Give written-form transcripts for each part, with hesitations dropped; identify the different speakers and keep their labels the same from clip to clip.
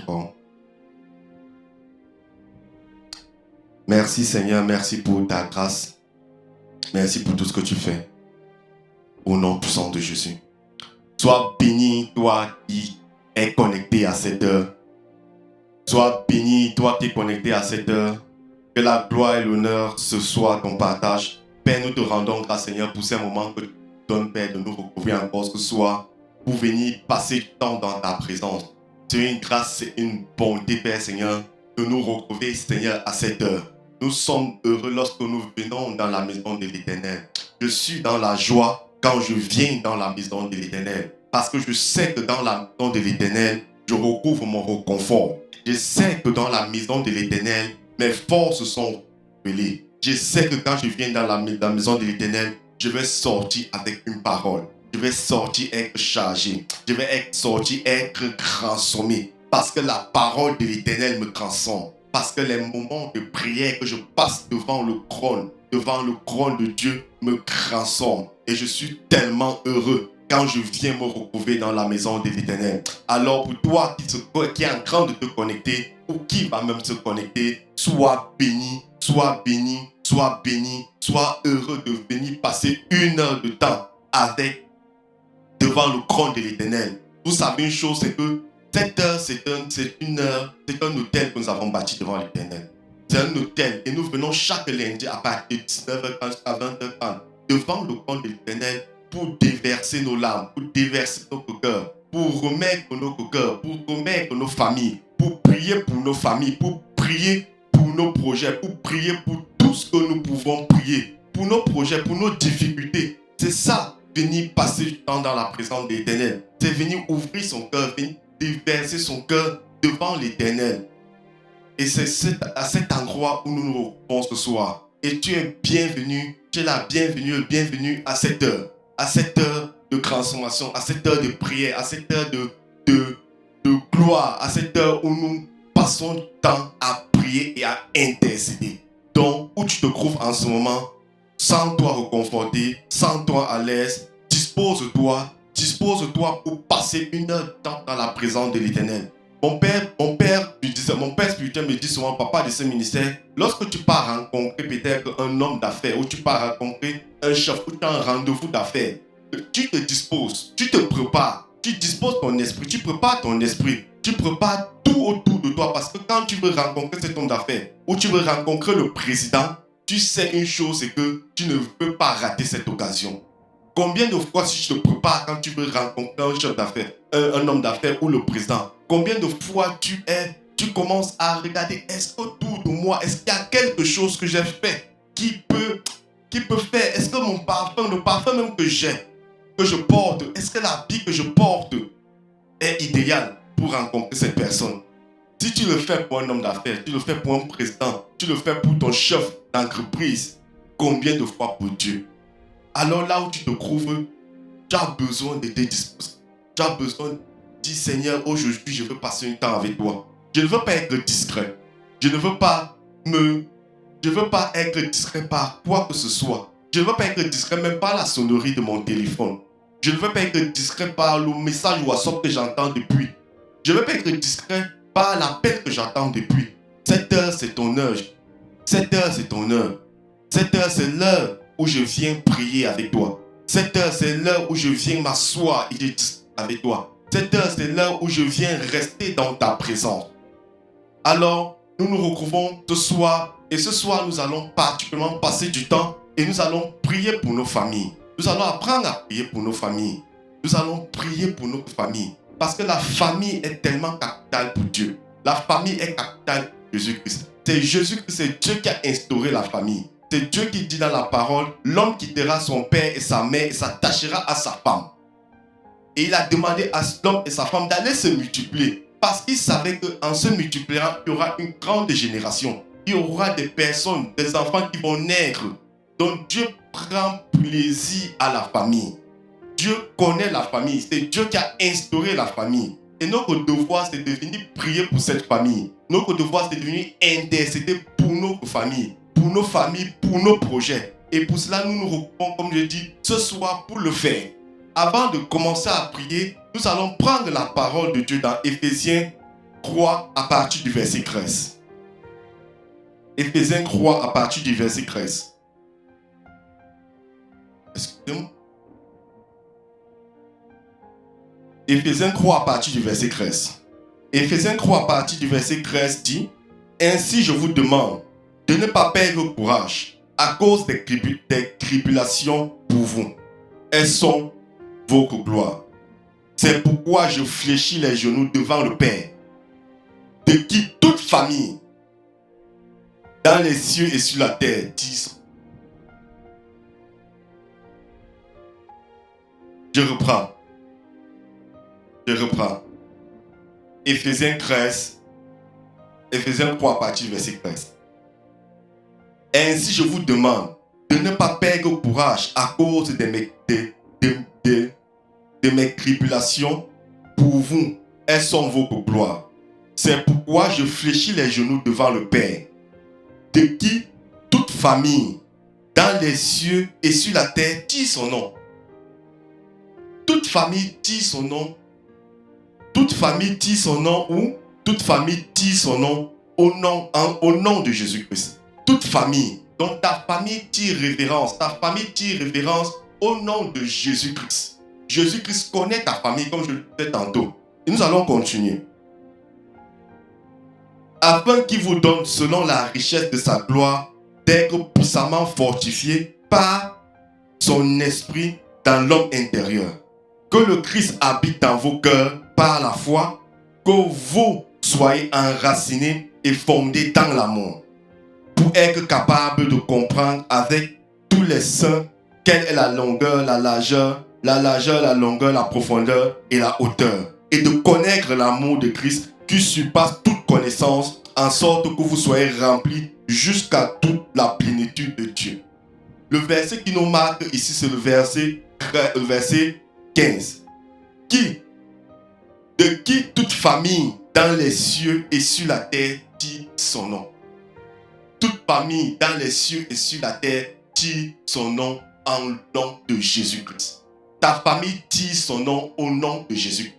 Speaker 1: encore. Merci Seigneur, merci pour ta grâce. Merci pour tout ce que tu fais. Au nom puissant de Jésus. Sois béni, toi qui es connecté à cette heure. Sois béni, toi qui es connecté à cette heure. Que la gloire et l'honneur ce soit ton partage. Père, nous te rendons grâce Seigneur pour ces moments que tu donnes, Père, de nous retrouver encore ce soir pour venir passer du temps dans ta présence. C'est une grâce, c'est une bonté, Père Seigneur, de nous retrouver, Seigneur, à cette heure. Nous sommes heureux lorsque nous venons dans la maison de l'Éternel. Je suis dans la joie quand je viens dans la maison de l'Éternel. Parce que je sais que dans la maison de l'Éternel, je recouvre mon réconfort. Je sais que dans la maison de l'Éternel, mes forces sont révélées. Je sais que quand je viens dans la maison de l'Éternel, je vais sortir avec une parole. Je vais sortir être chargé. Je vais sortir être transformé. Parce que la parole de l'Éternel me transforme. Parce que les moments de prière que je passe devant le trône de Dieu me transforment. Et je suis tellement heureux quand je viens me retrouver dans la maison de l'Éternel. Alors pour toi qui est en train de te connecter ou qui va même se connecter, sois béni, sois béni, sois béni, sois heureux de venir passer 1 heure de temps devant le trône de l'Éternel. Vous savez une chose, c'est que cette heure, c'est un hôtel que nous avons bâti devant l'Éternel. C'est un hôtel et nous venons chaque lundi à partir de 19h30 à 20h30 devant le trône de l'Éternel pour déverser nos larmes, pour déverser nos cœurs, pour remettre nos cœurs, pour remettre nos familles, pour prier pour nos familles, pour prier pour nos projets, pour prier pour tout ce que nous pouvons prier, pour nos projets, pour nos difficultés. C'est ça, venir passer du temps dans la présence de l'Éternel. C'est venir ouvrir son cœur, venir déverser son cœur devant l'Éternel. Et c'est à cet endroit où nous nous retrouvons ce soir. Et tu es bienvenu, tu es la bienvenue à cette heure de transformation, à cette heure de prière, à cette heure de gloire, à cette heure où nous passons du temps à prier et à intercéder. Donc, où tu te trouves en ce moment, sens-toi reconforté, sens-toi à l'aise, dispose-toi pour passer 1 heure de temps dans la présence de l'Éternel. Mon père spirituel me dit souvent, papa de ce ministère, lorsque tu pars rencontrer peut-être un homme d'affaires, ou tu pars rencontrer un chef, ou tu as un rendez-vous d'affaires, tu te disposes, tu te prépares, tu disposes ton esprit, tu prépares ton esprit, tu prépares tout autour de toi, parce que quand tu veux rencontrer cet homme d'affaires, ou tu veux rencontrer le président, tu sais une chose, c'est que tu ne peux pas rater cette occasion. Combien de fois si tu te prépares quand tu veux rencontrer un chef d'affaires, un homme d'affaires ou le président, combien de fois tu commences à regarder, est-ce qu'autour de moi, est-ce qu'il y a quelque chose que j'ai fait qui peut faire, est-ce que mon parfum, le parfum même que j'ai, que je porte, est-ce que l'habit que je porte est idéal pour rencontrer cette personne? Si tu le fais pour un homme d'affaires, tu le fais pour un président, tu le fais pour ton chef d'entreprise, combien de fois pour Dieu? Alors là où tu te trouves, tu as besoin de te disposer. Tu as besoin de dire, Seigneur, aujourd'hui, je veux passer un temps avec toi. Je ne veux pas être discret. Je ne veux pas être discret par quoi que ce soit. Je ne veux pas être discret même par la sonnerie de mon téléphone. Je ne veux pas être discret par le message WhatsApp que j'entends depuis. Je ne veux pas être discret par l'appel que j'entends depuis. Cette heure, c'est ton heure. Cette heure, c'est ton heure. Cette heure, c'est l'heure où je viens prier avec toi. Cette heure, c'est l'heure où je viens m'asseoir et avec toi. Cette heure, c'est l'heure où je viens rester dans ta présence. Alors, nous nous retrouvons ce soir. Et ce soir, nous allons particulièrement passer du temps et nous allons prier pour nos familles. Nous allons apprendre à prier pour nos familles. Nous allons prier pour nos familles. Parce que la famille est tellement capitale pour Dieu. La famille est capitale pour Jésus-Christ. C'est Jésus-Christ, c'est Dieu qui a instauré la famille. C'est Dieu qui dit dans la parole, l'homme quittera son père et sa mère et s'attachera à sa femme. Et il a demandé à l'homme et sa femme d'aller se multiplier. Parce qu'il savait qu'en se multipliant, il y aura une grande génération. Il y aura des personnes, des enfants qui vont naître. Donc Dieu prend plaisir à la famille. Dieu connaît la famille. C'est Dieu qui a instauré la famille. Et notre devoir, c'est de venir prier pour cette famille. Notre devoir, c'est de venir intercéder pour notre famille. Pour nos familles, pour nos projets. Et pour cela, nous nous regroupons, comme je dis, ce soir pour le faire. Avant de commencer à prier, nous allons prendre la parole de Dieu dans Éphésiens croit à partir du verset 13. Éphésiens croit à partir du verset 13. Excusez-moi. Éphésiens croit à partir du verset 13. Éphésiens croit à partir du verset 13 dit: ainsi je vous demande de ne pas perdre courage à cause des tribulations pour vous. Elles sont votre gloire. C'est pourquoi je fléchis les genoux devant le Père, de qui toute famille, dans les cieux et sur la terre, disent. Je reprends. Éphésiens 13, Éphésiens 3 à partir du verset 13. Ainsi je vous demande de ne pas perdre courage à cause de mes tribulations pour vous. Elles sont votre gloire. C'est pourquoi je fléchis les genoux devant le Père, de qui toute famille dans les cieux et sur la terre dit son nom. Toute famille dit son nom. Toute famille dit son nom ou toute famille dit son nom au nom de Jésus-Christ. Toute famille. Donc ta famille dit révérence. Ta famille dit révérence au nom de Jésus-Christ. Jésus-Christ connaît ta famille comme je le disais tantôt. Et nous allons continuer. Afin qu'il vous donne selon la richesse de sa gloire d'être puissamment fortifié par son esprit dans l'homme intérieur. Que le Christ habite dans vos cœurs par la foi, que vous soyez enracinés et fondés dans l'amour, pour être capable de comprendre avec tous les saints quelle est la longueur, la largeur, la longueur, la profondeur et la hauteur, et de connaître l'amour de Christ qui surpasse toute connaissance, en sorte que vous soyez remplis jusqu'à toute la plénitude de Dieu. Le verset qui nous marque ici, c'est le verset 15. De qui toute famille dans les cieux et sur la terre dit son nom. Toute famille dans les cieux et sur la terre dit son nom en nom de Jésus-Christ. Ta famille dit son nom au nom de Jésus.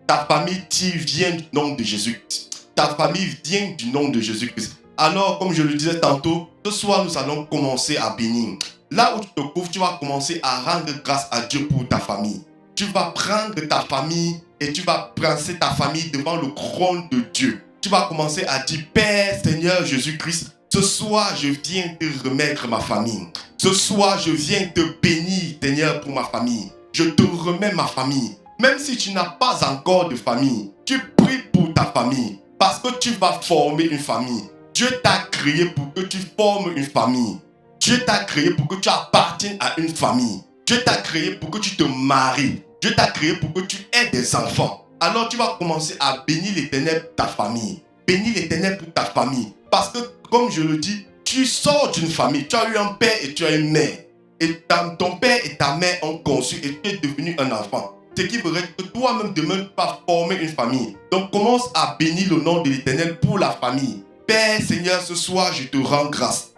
Speaker 1: Ta famille dit vient du nom de Jésus-Christ. Ta famille vient du nom de Jésus-Christ. Alors, comme je le disais tantôt, ce soir nous allons commencer à bénir. Là où tu te trouves, tu vas commencer à rendre grâce à Dieu pour ta famille. Tu vas prendre ta famille et tu vas placer ta famille devant le trône de Dieu. Tu vas commencer à dire: Père, Seigneur Jésus-Christ, ce soir je viens te remettre ma famille. Ce soir je viens te bénir, Seigneur, pour ma famille. Je te remets ma famille. Même si tu n'as pas encore de famille, tu pries pour ta famille parce que tu vas former une famille. Dieu t'a créé pour que tu formes une famille. Dieu t'a créé pour que tu appartiennes à une famille. Dieu t'a créé pour que tu te maries. Dieu t'a créé pour que tu aies des enfants. Alors tu vas commencer à bénir l'Éternel pour ta famille. Bénis l'Éternel pour ta famille. Parce que, comme je le dis, tu sors d'une famille. Tu as eu un père et tu as une mère. Et ton père et ta mère ont conçu et tu es devenu un enfant. Ce qui veut dire que toi-même demain tu vas former une famille. Donc commence à bénir le nom de l'Éternel pour la famille. Père, Seigneur, ce soir je te rends grâce.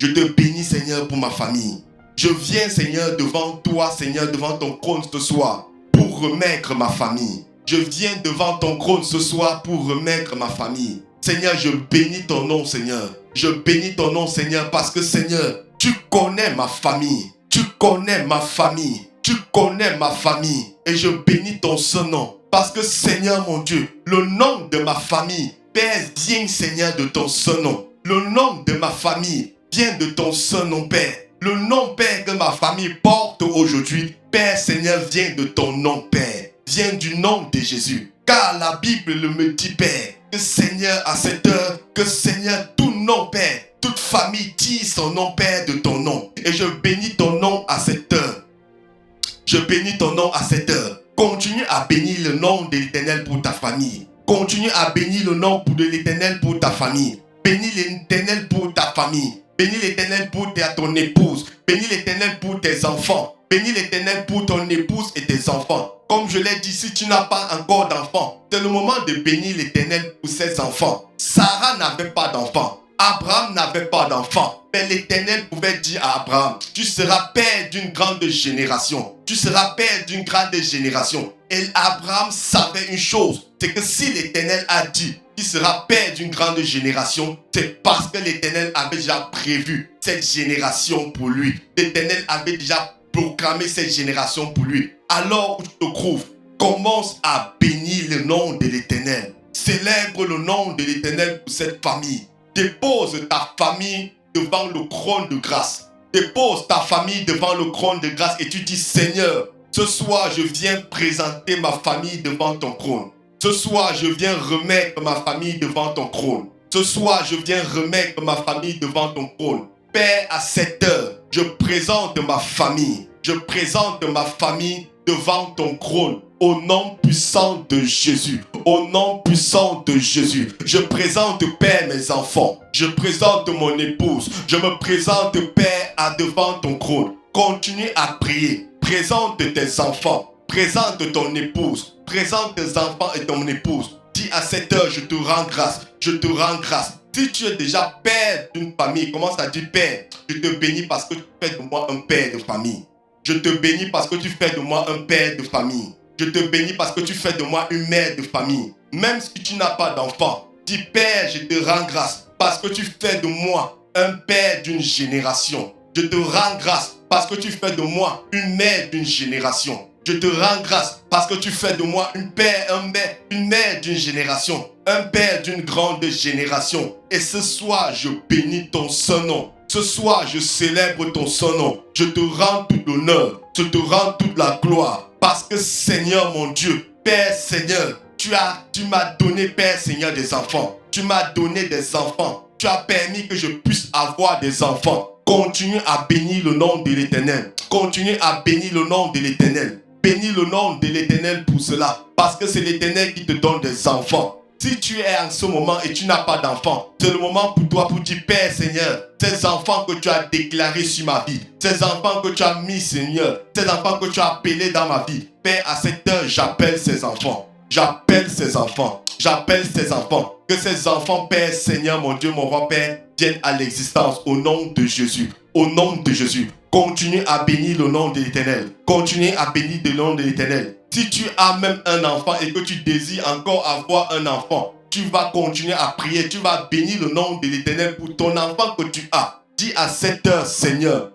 Speaker 1: Je te bénis, Seigneur, pour ma famille. Je viens, Seigneur, devant toi, Seigneur, devant ton trône ce soir, pour remettre ma famille. Je viens devant ton trône ce soir pour remettre ma famille. Seigneur, je bénis ton nom, Seigneur. Je bénis ton nom, Seigneur, parce que, Seigneur, tu connais ma famille. Tu connais ma famille. Tu connais ma famille. Et je bénis ton saint nom. Parce que, Seigneur, mon Dieu, le nom de ma famille, Père, vient, Seigneur, de ton saint nom. Le nom de ma famille vient de ton saint nom, Père. Le nom, Père, que ma famille porte aujourd'hui, Père, Seigneur, vient de ton nom, Père. Vient du nom de Jésus. Car la Bible le me dit, Père, que Seigneur, à cette heure, que Seigneur, tout nom, Père, toute famille dit son nom, Père, de ton nom. Et je bénis ton nom à cette heure. Je bénis ton nom à cette heure. Continue à bénir le nom de l'Éternel pour ta famille. Continue à bénir le nom de l'Éternel pour ta famille. Bénis l'Éternel pour ta famille. Bénis l'Éternel pour ton épouse. Bénis l'Éternel pour tes enfants. Bénis l'Éternel pour ton épouse et tes enfants. Comme je l'ai dit, si tu n'as pas encore d'enfants, c'est le moment de bénir l'Éternel pour ses enfants. Sarah n'avait pas d'enfants. Abraham n'avait pas d'enfants. Mais l'Éternel pouvait dire à Abraham: tu seras père d'une grande génération. Tu seras père d'une grande génération. Et Abraham savait une chose, c'est que si l'Éternel a dit qu'il sera père d'une grande génération, c'est parce que l'Éternel avait déjà prévu cette génération pour lui. L'Éternel avait déjà proclamé cette génération pour lui. Alors où tu te trouves, commence à bénir le nom de l'Éternel. Célèbre le nom de l'Éternel pour cette famille. Dépose ta famille devant le trône de grâce. Dépose ta famille devant le trône de grâce et tu dis, Seigneur, ce soir je viens présenter ma famille devant ton trône. Ce soir je viens remettre ma famille devant ton trône. Ce soir je viens remettre ma famille devant ton trône. Père, à cette heure, je présente ma famille. Je présente ma famille devant ton trône. Au nom puissant de Jésus. Au nom puissant de Jésus. Je présente, Père, mes enfants. Je présente mon épouse. Je me présente, Père, devant ton trône. Continue à prier. Présente tes enfants. Présente ton épouse. Présente tes enfants et ton épouse. Dis à cette heure, je te rends grâce. Je te rends grâce. Si tu es déjà père d'une famille, commence à dire, Père, je te bénis parce que tu fais de moi un père de famille. Je te bénis parce que tu fais de moi un père de famille. Je te bénis parce que tu fais de moi une mère de famille. Même si tu n'as pas d'enfant, dis, Père, je te rends grâce parce que tu fais de moi un père d'une génération. Je te rends grâce parce que tu fais de moi une mère d'une génération. Je te rends grâce parce que tu fais de moi une mère d'une génération. Un père d'une grande génération. Et ce soir, je bénis ton saint nom. Ce soir, je célèbre ton saint nom. Je te rends tout l'honneur. Je te rends toute la gloire. Parce que Seigneur mon Dieu, Père Seigneur, tu m'as donné, Père Seigneur, des enfants. Tu m'as donné des enfants. Tu as permis que je puisse avoir des enfants. Continue à bénir le nom de l'Éternel. Continue à bénir le nom de l'Éternel. Bénis le nom de l'Éternel pour cela. Parce que c'est l'Éternel qui te donne des enfants. Si tu es en ce moment et tu n'as pas d'enfant, c'est le moment pour toi pour dire, Père Seigneur, ces enfants que tu as déclarés sur ma vie, ces enfants que tu as mis, Seigneur, ces enfants que tu as appelés dans ma vie, Père, à cette heure, j'appelle ces enfants. J'appelle ces enfants. J'appelle ces enfants. Que ces enfants, Père Seigneur, mon Dieu, mon roi Père, viennent à l'existence au nom de Jésus. Au nom de Jésus. Continue à bénir le nom de l'Éternel. Continue à bénir le nom de l'Éternel. Si tu as même un enfant et que tu désires encore avoir un enfant, tu vas continuer à prier. Tu vas bénir le nom de l'Éternel pour ton enfant que tu as. Dis à cette heure, Seigneur,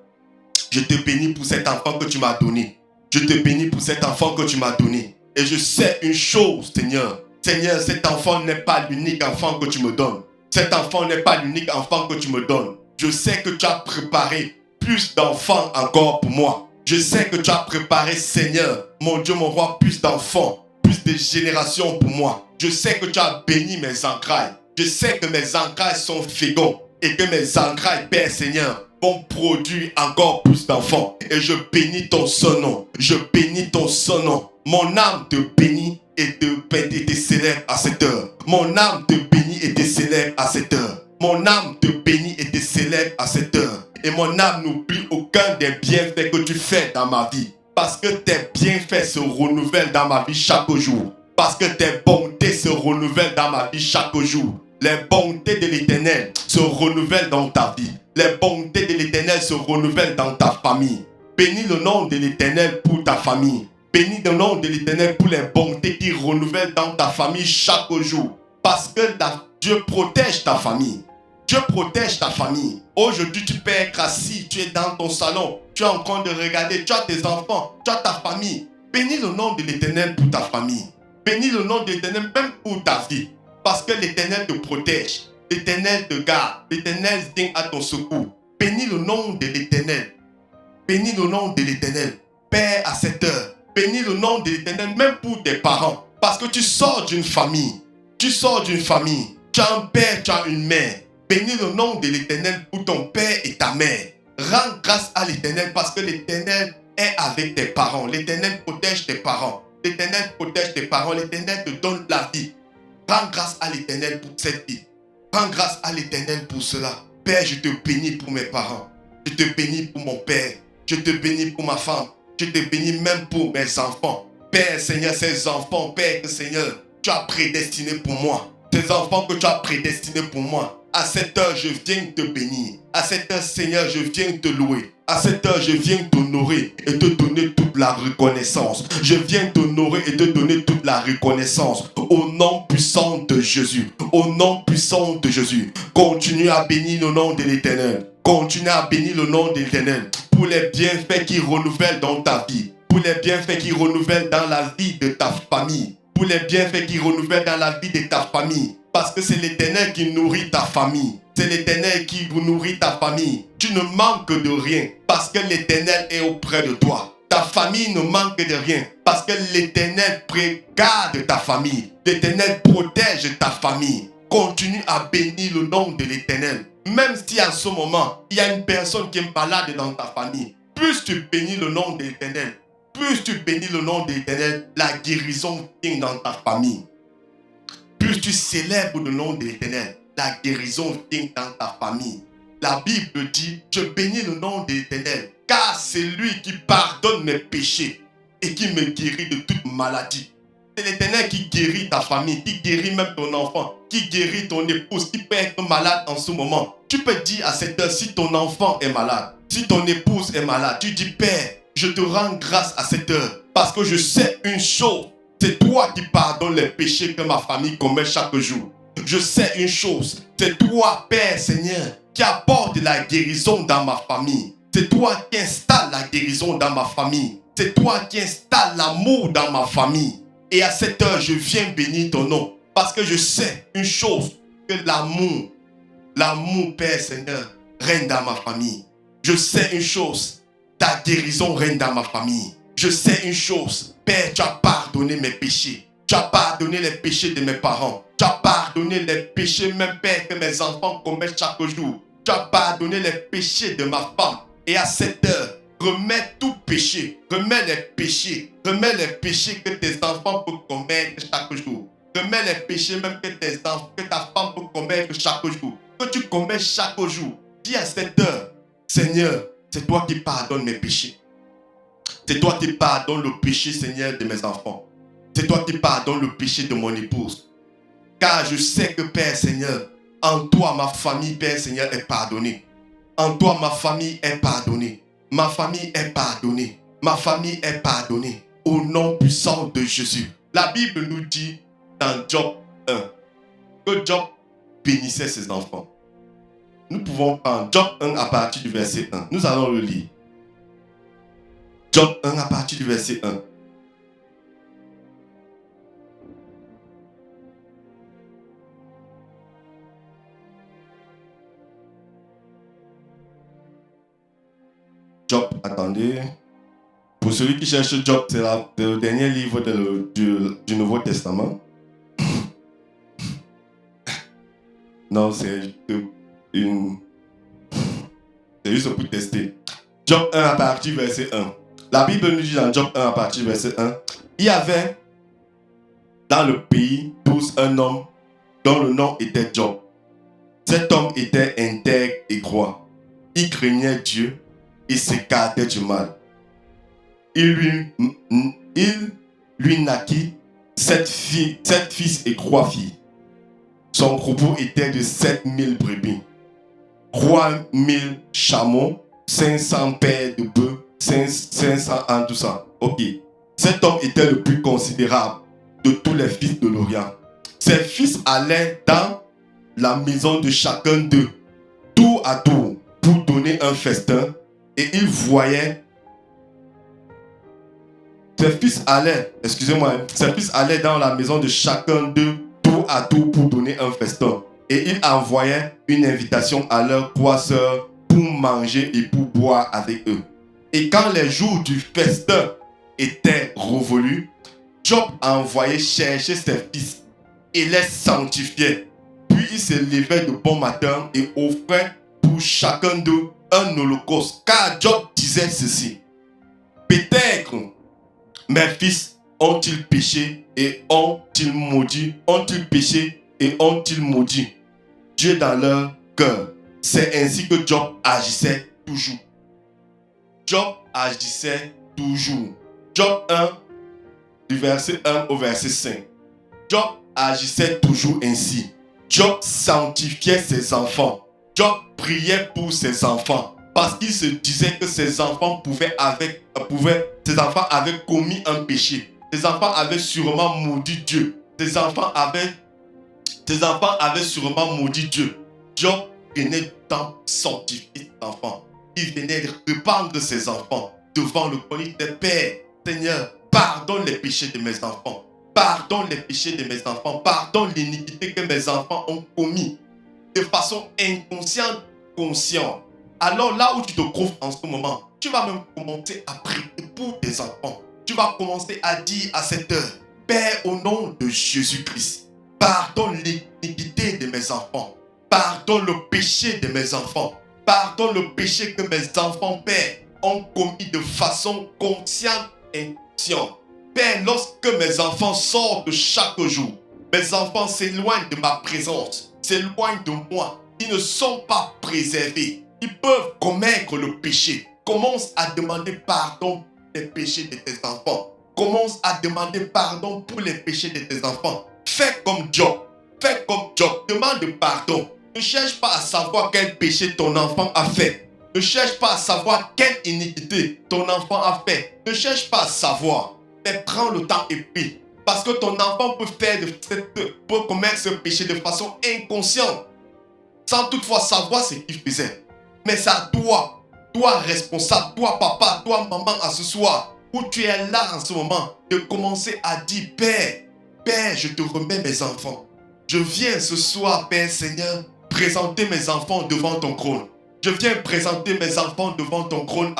Speaker 1: je te bénis pour cet enfant que tu m'as donné. Je te bénis pour cet enfant que tu m'as donné. Et je sais une chose, Seigneur. Seigneur, cet enfant n'est pas l'unique enfant que tu me donnes. Cet enfant n'est pas l'unique enfant que tu me donnes. Je sais que tu as préparé plus d'enfants encore pour moi. Je sais que tu as préparé, Seigneur, mon Dieu, mon roi, plus d'enfants, plus de générations pour moi. Je sais que tu as béni mes entrailles. Je sais que mes entrailles sont fécondes et que mes entrailles, Père Seigneur, vont produire encore plus d'enfants. Et je bénis ton saint nom. Je bénis ton saint nom. Mon âme te bénit et te célèbre à cette heure. Mon âme te bénit et te célèbre à cette heure. Mon âme te bénit et te célèbre à cette heure. Et mon âme n'oublie aucun des bienfaits que tu fais dans ma vie. Parce que tes bienfaits se renouvellent dans ma vie chaque jour. Parce que tes bontés se renouvellent dans ma vie chaque jour. Les bontés de l'Éternel se renouvellent dans ta vie. Les bontés de l'Éternel se renouvellent dans ta famille. Bénis le nom de l'Éternel pour ta famille. Bénis le nom de l'Éternel pour les bontés qui renouvellent dans ta famille chaque jour. Parce que Dieu protège ta famille. Dieu protège ta famille. Aujourd'hui, tu peux être assis, tu es dans ton salon, tu es en train de regarder, tu as tes enfants, tu as ta famille. Bénis le nom de l'Éternel pour ta famille. Bénis le nom de l'Éternel même pour ta vie. Parce que l'Éternel te protège. L'Éternel te garde. L'Éternel vient à ton secours. Bénis le nom de l'Éternel. Bénis le nom de l'Éternel. Père, à cette heure, bénis le nom de l'Éternel même pour tes parents. Parce que tu sors d'une famille. Tu sors d'une famille. Tu as un père, tu as une mère. Bénis le nom de l'Éternel pour ton père et ta mère. Rends grâce à l'Éternel parce que l'Éternel est avec tes parents. L'Éternel protège tes parents. L'Éternel protège tes parents. L'Éternel te donne la vie. Rends grâce à l'Éternel pour cette vie. Rends grâce à l'Éternel pour cela. Père, je te bénis pour mes parents. Je te bénis pour mon père. Je te bénis pour ma femme. Je te bénis même pour mes enfants. Père, Seigneur, ces enfants, Père, que Seigneur, tu as prédestiné pour moi. Ces enfants que tu as prédestinés pour moi. À cette heure, je viens te bénir. À cette heure, Seigneur, je viens te louer. À à cette heure, je viens t'honorer et te donner toute la reconnaissance. Je viens t'honorer et te donner toute la reconnaissance. Au nom puissant de Jésus. Au nom puissant de Jésus. Continue à bénir le nom de l'Éternel. Continue à bénir le nom de l'Éternel. Pour les bienfaits qu'il renouvelle dans ta vie. Pour les bienfaits qu'il renouvelle dans la vie de ta famille. Pour les bienfaits qu'il renouvelle dans la vie de ta famille. Parce que c'est l'Éternel qui nourrit ta famille. C'est l'Éternel qui nourrit ta famille. Tu ne manques de rien parce que l'Éternel est auprès de toi. Ta famille ne manque de rien parce que l'Éternel garde ta famille. L'Éternel protège ta famille. Continue à bénir le nom de l'Éternel. Même si à ce moment, il y a une personne qui est malade dans ta famille, plus tu bénis le nom de l'Éternel, plus tu bénis le nom de l'Éternel, la guérison vient dans ta famille. Plus tu célèbres le nom de l'Éternel, la guérison vient dans ta famille. La Bible dit, je bénis le nom de l'Éternel, car c'est lui qui pardonne mes péchés et qui me guérit de toute maladie. C'est l'Éternel qui guérit ta famille, qui guérit même ton enfant, qui guérit ton épouse, qui peut être malade en ce moment. Tu peux dire à cette heure, si ton enfant est malade, si ton épouse est malade, tu dis, Père, je te rends grâce à cette heure, parce que je sais une chose, c'est toi qui pardonnes les péchés que ma famille commet chaque jour. Je sais une chose, c'est toi, Père Seigneur, qui apporte la guérison dans ma famille. C'est toi qui installes la guérison dans ma famille. C'est toi qui installes l'amour dans ma famille. Et à cette heure, je viens bénir ton nom. Parce que je sais une chose, que l'amour, Père Seigneur, règne dans ma famille. Je sais une chose, ta guérison règne dans ma famille. Je sais une chose, Père, tu as pardonné mes péchés. Tu as pardonné les péchés de mes parents. Tu as pardonné les péchés, même Père, que mes enfants commettent chaque jour. Tu as pardonné les péchés de ma femme. Et à cette heure, remets tout péché. Remets les péchés. Remets les péchés que tes enfants peuvent commettre chaque jour. Remets les péchés même que ta femme peut commettre chaque jour. Que tu commets chaque jour. Dis à cette heure, Seigneur, c'est toi qui pardonnes mes péchés. C'est toi qui pardonnes le péché, Seigneur, de mes enfants. C'est toi qui pardonnes le péché de mon épouse. Car je sais que, Père Seigneur, en toi, ma famille, Père Seigneur, est pardonnée. En toi, ma famille est pardonnée. Ma famille est pardonnée. Ma famille est pardonnée. Au nom puissant de Jésus. La Bible nous dit dans Job 1 que Job bénissait ses enfants. Nous pouvons prendre Job 1 à partir du verset 1. Nous allons le lire. Job 1 à partir du verset 1. Job, attendez. Pour celui qui cherche Job, c'est le dernier livre du Nouveau Testament. Non, c'est juste pour tester. Job 1 à partir du verset 1. La Bible nous dit dans Job 1 à partir du verset 1, il y avait dans le pays tous un homme dont le nom était Job. Cet homme était intègre et droit. Il craignait Dieu et s'écartait du mal. Il lui naquit 7 fils et 3 filles. Son troupeau était de 7000 brebis, 3000 chameaux, 500 paires de bœufs, 500 en tout ça. Ok. Cet homme était le plus considérable de tous les fils de l'Orient. Ses fils allaient dans la maison de chacun d'eux, tour à tour, pour donner un festin, et ils voyaient. Ses fils allaient dans la maison de chacun d'eux, tour à tour, pour donner un festin. Et ils envoyaient une invitation à leurs 3 sœurs pour manger et pour boire avec eux. Et quand les jours du festin étaient révolus, Job a envoyé chercher ses fils et les sanctifiait. Puis il se levait de bon matin et offrait pour chacun d'eux un holocauste. Car Job disait ceci: peut-être mes fils ont-ils péché et ont-ils maudit, ont-ils péché et ont-ils maudit Dieu dans leur cœur. C'est ainsi que Job agissait toujours. Job agissait toujours. Job 1, du verset 1 au verset 5. Job agissait toujours ainsi. Job sanctifiait ses enfants. Job priait pour ses enfants. parce qu'il se disait que ses enfants avaient commis un péché. Ses enfants avaient sûrement maudit Dieu. Ses enfants avaient sûrement maudit Dieu. Job venait du temps sanctifier ses enfants. Il venait répandre ses enfants devant le trône. Il disait, Père, Seigneur, pardonne les péchés de mes enfants. Pardonne les péchés de mes enfants. Pardonne l'iniquité que mes enfants ont commis de façon inconsciente, consciente. Alors là où tu te trouves en ce moment, tu vas même commencer à prier pour tes enfants. Tu vas commencer à dire à cette heure, Père, au nom de Jésus-Christ, pardonne l'iniquité de mes enfants. Pardonne le péché de mes enfants. Pardonne le péché que mes enfants, Père, ont commis de façon consciente et inconsciente. Père, lorsque mes enfants sortent chaque jour, mes enfants s'éloignent de ma présence, s'éloignent de moi, ils ne sont pas préservés. Ils peuvent commettre le péché. Commence à demander pardon pour les péchés de tes enfants. Commence à demander pardon pour les péchés de tes enfants. Fais comme Job. Fais comme Job. Demande pardon. Ne cherche pas à savoir quel péché ton enfant a fait. Ne cherche pas à savoir quelle iniquité ton enfant a fait. Ne cherche pas à savoir. Mais prends le temps et prie. Parce que ton enfant peut commettre ce péché de façon inconsciente. Sans toutefois savoir ce qu'il faisait. Mais c'est à toi responsable, toi papa, toi maman à ce soir, où tu es là en ce moment, de commencer à dire, Père, je te remets mes enfants. Je viens ce soir, Père Seigneur, présenter mes enfants devant ton trône. Je viens présenter mes enfants devant ton trône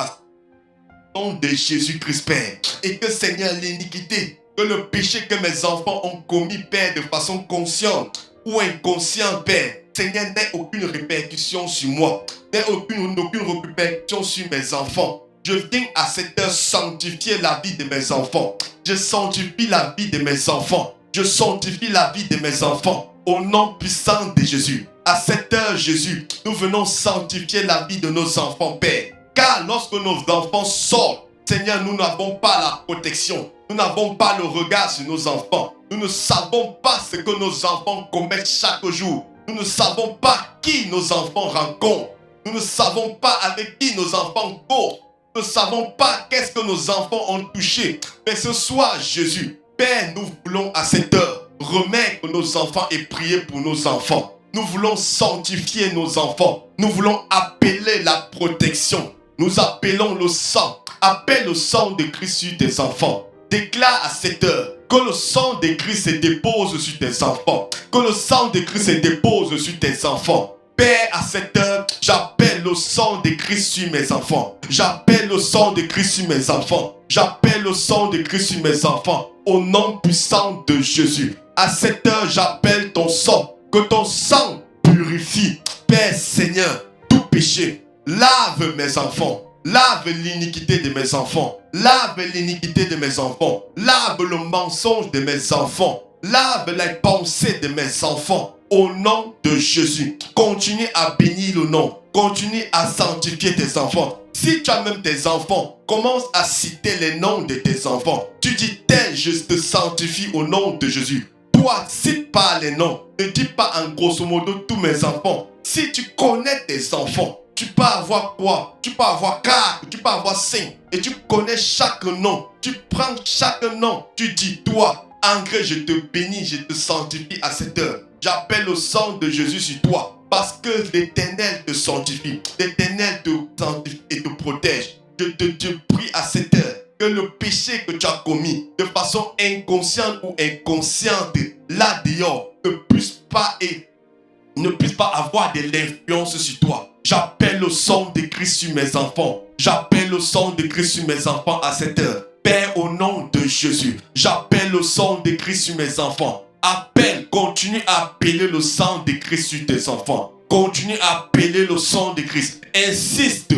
Speaker 1: au nom de Jésus-Christ, Père. Et que Seigneur, l'iniquité, que le péché que mes enfants ont commis, Père, de façon consciente ou inconsciente, Père, Seigneur, n'ait aucune répercussion sur moi, n'ait aucune répercussion sur mes enfants. Je viens à cette heure sanctifier la vie de mes enfants. Je sanctifie la vie de mes enfants. Je sanctifie la vie de mes enfants. Au nom puissant de Jésus. À cette heure, Jésus, nous venons sanctifier la vie de nos enfants, Père. Car lorsque nos enfants sortent, Seigneur, nous n'avons pas la protection. Nous n'avons pas le regard sur nos enfants. Nous ne savons pas ce que nos enfants commettent chaque jour. Nous ne savons pas qui nos enfants rencontrent. Nous ne savons pas avec qui nos enfants courent. Nous ne savons pas qu'est-ce que nos enfants ont touché. Mais ce soir, Jésus, Père, nous voulons à cette heure remettre nos enfants et prier pour nos enfants. Nous voulons sanctifier nos enfants. Nous voulons appeler la protection. Nous appelons le sang. Appelle le sang de Christ sur tes enfants. Déclare à cette heure que le sang de Christ se dépose sur tes enfants. Que le sang de Christ se dépose sur tes enfants. Père, à cette heure, j'appelle le sang de Christ sur mes enfants. J'appelle le sang de Christ sur mes enfants. J'appelle le sang de Christ sur mes enfants. Au nom puissant de Jésus. À cette heure, j'appelle ton sang. Que ton sang purifie. Père Seigneur, tout péché. Lave mes enfants. Lave l'iniquité de mes enfants. Lave l'iniquité de mes enfants. Lave le mensonge de mes enfants. Lave les pensées de mes enfants. Au nom de Jésus. Continue à bénir le nom. Continue à sanctifier tes enfants. Si tu as même tes enfants, commence à citer les noms de tes enfants. Tu dis tel, je te sanctifie au nom de Jésus. Toi, cite pas les noms. Ne dis pas en grosso modo tous mes enfants. Si tu connais tes enfants, tu peux avoir quoi? Tu peux avoir 4, tu peux avoir 5. Et tu connais chaque nom. Tu prends chaque nom. Tu dis, toi, André, je te bénis, je te sanctifie à cette heure. J'appelle le sang de Jésus sur toi. Parce que l'Éternel te sanctifie. L'Éternel te sanctifie et te protège. Je te prie à cette heure que le péché que tu as commis de façon inconsciente ou inconsciente, là dehors, ne puisse pas avoir de l'influence sur toi. J'appelle le sang de Christ sur mes enfants. J'appelle le sang de Christ sur mes enfants à cette heure. Père, au nom de Jésus, j'appelle le sang de Christ sur mes enfants. Appelle, continue à appeler le sang de Christ sur tes enfants. Continue à appeler le sang de Christ. Insiste.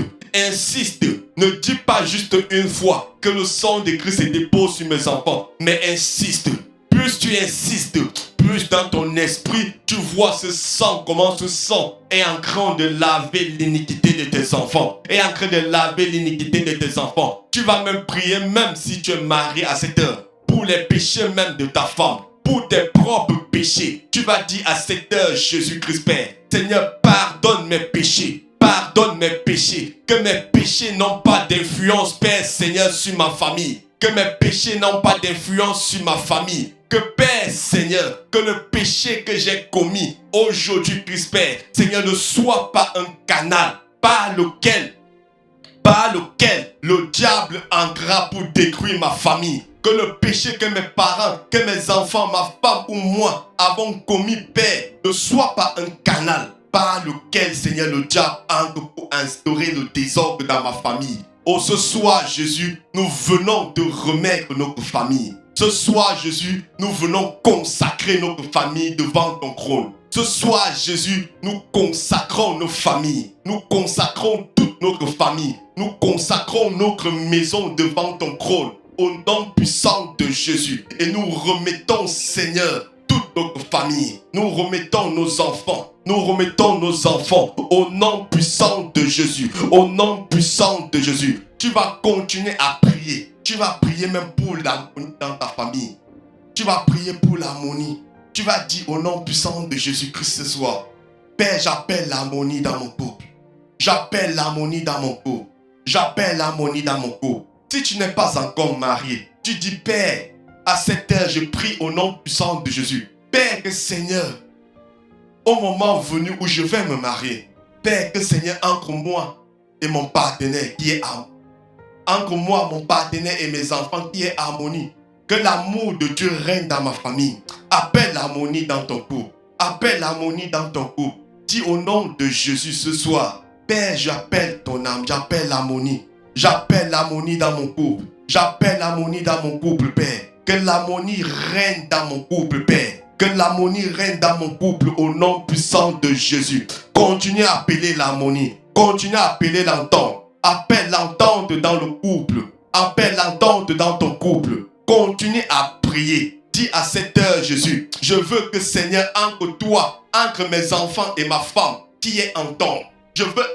Speaker 1: Ne dis pas juste une fois que le sang de Christ se dépose sur mes enfants, mais insiste. Plus tu insistes, plus dans ton esprit, tu vois ce sang, comment ce sang est en train de laver l'iniquité de tes enfants. Est en train de laver l'iniquité de tes enfants. Tu vas même prier, même si tu es marié à cette heure, pour les péchés même de ta femme, pour tes propres péchés. Tu vas dire à cette heure, Jésus-Christ Père, Seigneur, pardonne mes péchés. Pardonne mes péchés. Que mes péchés n'ont pas d'influence, Père Seigneur, sur ma famille. Que mes péchés n'ont pas d'influence sur ma famille. Que Père Seigneur, que le péché que j'ai commis aujourd'hui, Christ Père, Seigneur, ne soit pas un canal par lequel le diable entrera pour détruire ma famille. Que le péché que mes parents, que mes enfants, ma femme ou moi avons commis, Père, ne soit pas un canal par lequel, Seigneur, le diable entre pour instaurer le désordre dans ma famille. Oh, ce soir, Jésus, nous venons te remettre notre famille. Ce soir, Jésus, nous venons consacrer notre famille devant ton trône. Ce soir, Jésus, nous consacrons nos familles. Nous consacrons toute notre famille. Nous consacrons notre maison devant ton trône. Au nom puissant de Jésus. Et nous remettons, Seigneur, toute notre famille. Nous remettons nos enfants. Nous remettons nos enfants au nom puissant de Jésus. Au nom puissant de Jésus. Tu vas continuer à prier. Tu vas prier même pour l'harmonie dans ta famille. Tu vas prier pour l'harmonie. Tu vas dire au nom puissant de Jésus-Christ ce soir. Père, j'appelle l'harmonie dans mon couple. J'appelle l'harmonie dans mon couple. J'appelle l'harmonie dans mon couple. Si tu n'es pas encore marié, tu dis Père, à cette heure, je prie au nom puissant de Jésus. Père, que Seigneur, au moment venu où je vais me marier, Père, que Seigneur, entre moi et mon partenaire qui est harmonie. Entre moi, mon partenaire et mes enfants qui est harmonie. Que l'amour de Dieu règne dans ma famille. Appelle l'harmonie dans ton couple. Appelle l'harmonie dans ton couple. Dis au nom de Jésus ce soir. Père, j'appelle ton âme. J'appelle l'harmonie. J'appelle l'harmonie dans mon couple. J'appelle l'harmonie dans mon couple, Père. Que l'harmonie règne dans mon couple, Père. Que l'harmonie règne dans mon couple au nom puissant de Jésus. Continue à appeler l'harmonie. Continue à appeler l'entente. Appelle l'entente dans le couple. Appelle l'entente dans ton couple. Continue à prier. Dis à cette heure, Jésus, je veux que Seigneur, entre toi, entre mes enfants et ma femme, qui est entente. Je veux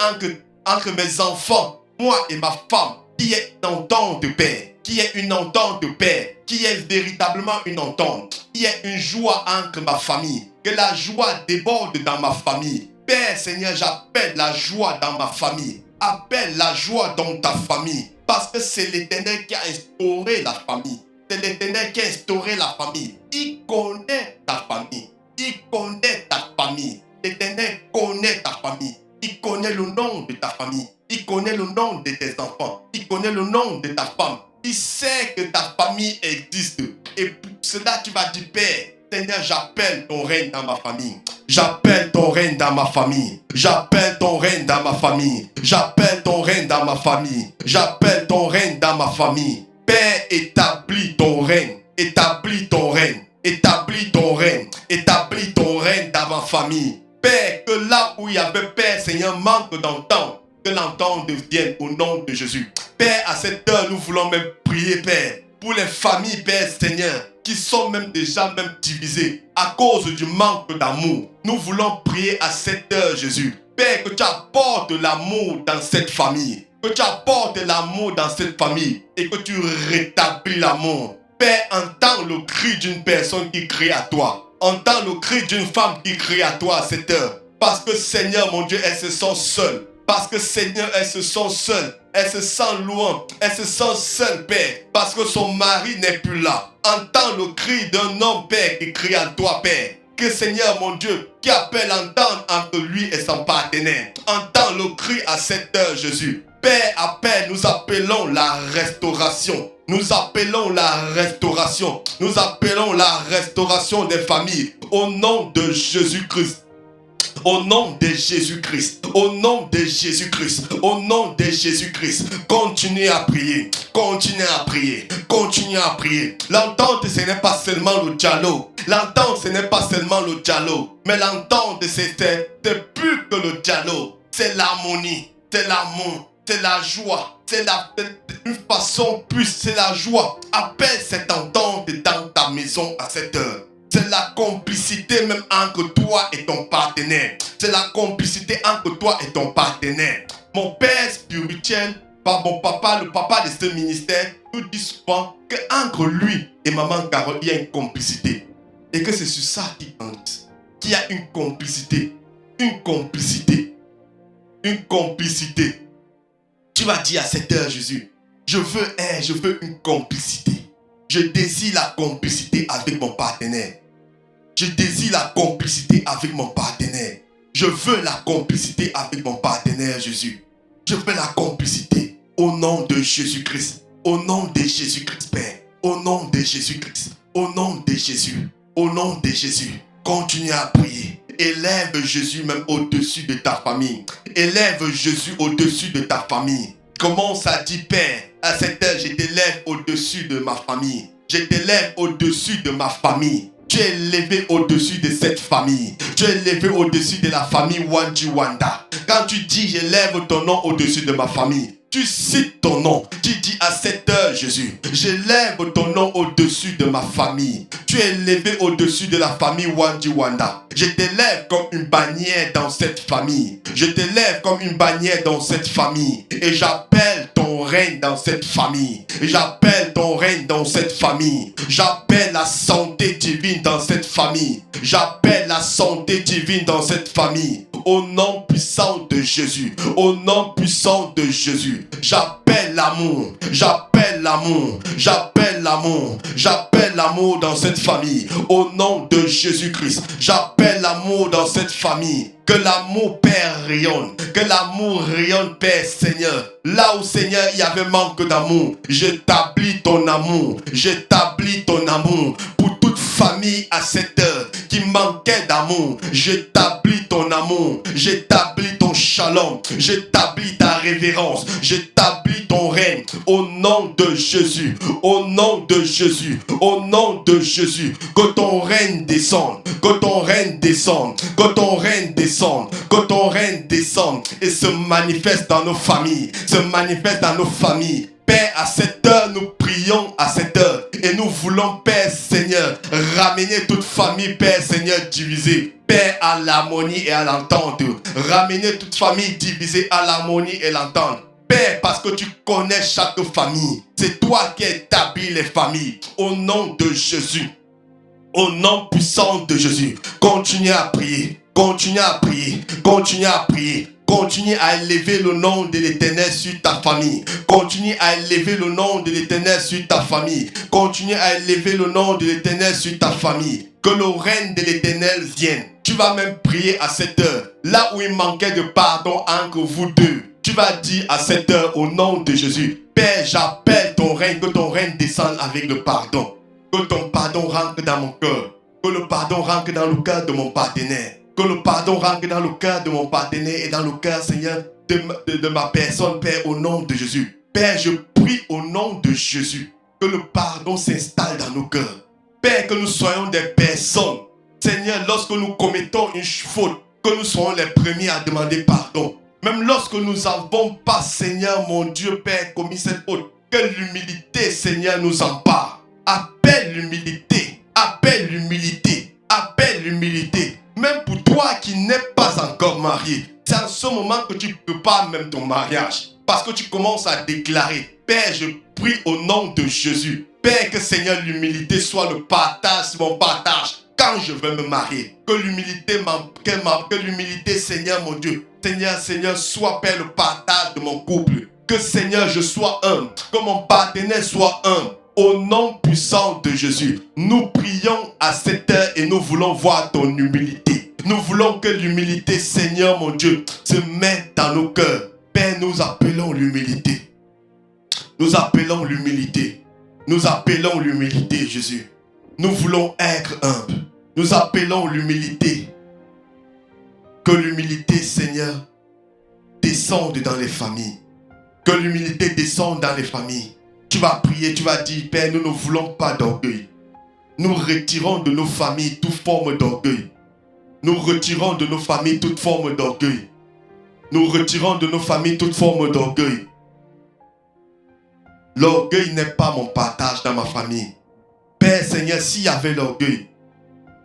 Speaker 1: entre mes enfants, moi et ma femme, qui est une entente de Père. Qui est une entente de Père. Qui est véritablement une entente. Qui est une joie entre ma famille. Que la joie déborde dans ma famille. Père, Seigneur, j'appelle la joie dans ma famille. Appelle la joie dans ta famille. Parce que c'est l'Éternel qui a instauré la famille. C'est l'Éternel qui a instauré la famille. Il connaît ta famille. Il connaît ta famille. L'Éternel connaît ta famille. Il connaît le nom de ta famille. Il connaît le nom de tes enfants. Il connaît le nom de ta femme. Il sait que ta famille existe. Et pour cela, tu vas dire, Père, Seigneur, j'appelle ton règne dans ma famille. J'appelle ton règne dans ma famille. J'appelle ton règne dans ma famille. J'appelle ton règne dans ma famille. J'appelle ton règne dans ma famille. Père, établis ton règne. Établis ton règne. Établis ton règne. Établis ton règne dans ma famille. Père, que là où il y avait Père, Seigneur, manque d'entente. Que l'entente devienne au nom de Jésus. Père, à cette heure, nous voulons même prier, Père, pour les familles, Père, Seigneur, qui sont même déjà divisées à cause du manque d'amour. Nous voulons prier à cette heure, Jésus. Père, que tu apportes l'amour dans cette famille. Que tu apportes l'amour dans cette famille et que tu rétablis l'amour. Père, entends le cri d'une personne qui crie à toi. Entends le cri d'une femme qui crie à toi à cette heure. Parce que Seigneur, mon Dieu, elles se sentent seules. Parce que Seigneur, elles se sentent seules. Elle se sent loin. Elle se sent seule, Père. Parce que son mari n'est plus là. Entends le cri d'un homme, Père, qui crie à toi, Père. Que Seigneur, mon Dieu, qui appelle entendre entre lui et son partenaire. Entends le cri à cette heure, Jésus. Père, appelle, nous appelons la restauration. Nous appelons la restauration. Nous appelons la restauration des familles. Au nom de Jésus-Christ. Au nom de Jésus-Christ, au nom de Jésus-Christ, au nom de Jésus-Christ, continuez à prier, continuez à prier, continuez à prier. L'entente, ce n'est pas seulement le dialogue. L'entente, ce n'est pas seulement le dialogue. Mais l'entente, c'est plus que le dialogue. C'est l'harmonie, c'est l'amour, c'est la joie. C'est une façon plus, c'est la joie. Appelle cette entente dans ta maison à cette heure. C'est la complicité même entre toi et ton partenaire. C'est la complicité entre toi et ton partenaire. Mon père spirituel, mon papa, le papa de ce ministère, nous dit souvent qu'entre lui et maman Carole, il y a une complicité. Et que c'est sur ça qu'il y a une complicité. Une complicité. une complicité. Tu vas dire à cette heure, Jésus, je veux une complicité. Je désire la complicité avec mon partenaire. Je désire la complicité avec mon partenaire. Je veux la complicité avec mon partenaire, Jésus. Je veux la complicité au nom de Jésus-Christ. Au nom de Jésus-Christ, Père. Au nom de Jésus-Christ. Au nom de Jésus. Au nom de Jésus. Continue à prier. Élève Jésus même au-dessus de ta famille. Élève Jésus au-dessus de ta famille. Commence à dire, Père, à cette heure, je t'élève au-dessus de ma famille. Je t'élève au-dessus de ma famille. Tu es élevé au-dessus de cette famille. Tu es élevé au-dessus de la famille Wanji Wanda. Quand tu dis, j'élève ton nom au-dessus de ma famille, tu cites ton nom. Tu dis à cette heure, Jésus, j'élève ton nom au-dessus de ma famille. Tu es élevé au-dessus de la famille Wanji Wanda. Je t'élève comme une bannière dans cette famille. Je t'élève comme une bannière dans cette famille. Et j'appelle ton règne dans cette famille. J'appelle ton règne dans cette famille. J'appelle la santé divine dans cette famille. J'appelle la santé divine dans cette famille. Au nom puissant de Jésus. Au nom puissant de Jésus. J'appelle l'amour. J'appelle l'amour. J'appelle l'amour. J'appelle l'amour dans cette famille. Au nom de Jésus-Christ. J'appelle l'amour dans cette famille. Que l'amour, Père, rayonne. Que l'amour rayonne, Père, Seigneur. Là où, Seigneur, il y avait manque d'amour, j'établis ton amour. J'établis ton amour. Pour toute famille à cette heure qui manquait d'amour, j'établis ton amour. J'établis ton shalom. J'établis ta révérence. J'établis ton règne. Au nom de Jésus. Au nom de Jésus. Au nom de Jésus. Que ton règne descende. Que ton règne descende. Que ton règne descende. Que ton règne descende. Et se manifeste dans nos familles. Se manifeste dans nos familles. Père, à cette heure, nous prions à cette heure. Et nous voulons, Père Seigneur, ramener toute famille, Père Seigneur, divisée. Père, à l'harmonie et à l'entente. Ramener toute famille divisée à l'harmonie et l'entente. Père, parce que tu connais chaque famille. C'est toi qui établis les familles. Au nom de Jésus. Au nom puissant de Jésus. Continuez à prier. Continuez à prier. Continuez à prier. Continue à élever le nom de l'Éternel sur ta famille. Continue à élever le nom de l'Éternel sur ta famille. Continue à élever le nom de l'Éternel sur ta famille. Que le règne de l'Éternel vienne. Tu vas même prier à cette heure. Là où il manquait de pardon entre vous deux. Tu vas dire à cette heure au nom de Jésus. Père, j'appelle ton règne. Que ton règne descende avec le pardon. Que ton pardon rentre dans mon cœur. Que le pardon rentre dans le cœur de mon partenaire. Que le pardon rentre dans le cœur de mon partenaire et dans le cœur, Seigneur, de ma personne, Père, au nom de Jésus. Père, je prie au nom de Jésus que le pardon s'installe dans nos cœurs. Père, que nous soyons des personnes, Seigneur, lorsque nous commettons une faute, que nous soyons les premiers à demander pardon. Même lorsque nous n'avons pas, Seigneur, mon Dieu, Père, commis cette faute, que l'humilité, Seigneur, nous empare. Appelle l'humilité, appelle l'humilité, appelle l'humilité. Même pour toi qui n'es pas encore marié, c'est en ce moment que tu prépares même ton mariage. Parce que tu commences à déclarer, Père, je prie au nom de Jésus. Père, que Seigneur, l'humilité soit le partage, mon partage, quand je vais me marier. Que l'humilité, Seigneur, mon Dieu, Seigneur, soit, Père, le partage de mon couple. Que, Seigneur, je sois humble, que mon partenaire soit humble. Au nom puissant de Jésus, nous prions à cette heure et nous voulons voir ton humilité. Nous voulons que l'humilité, Seigneur mon Dieu, se mette dans nos cœurs. Père, nous appelons l'humilité. Nous appelons l'humilité. Nous appelons l'humilité, Jésus. Nous voulons être humbles. Nous appelons l'humilité. Que l'humilité, Seigneur, descende dans les familles. Que l'humilité descende dans les familles. Tu vas prier, tu vas dire, Père, nous ne voulons pas d'orgueil. Nous retirons de nos familles toute forme d'orgueil. Nous retirons de nos familles toute forme d'orgueil. Nous retirons de nos familles toute forme d'orgueil. L'orgueil n'est pas mon partage dans ma famille. Père Seigneur, s'il y avait l'orgueil,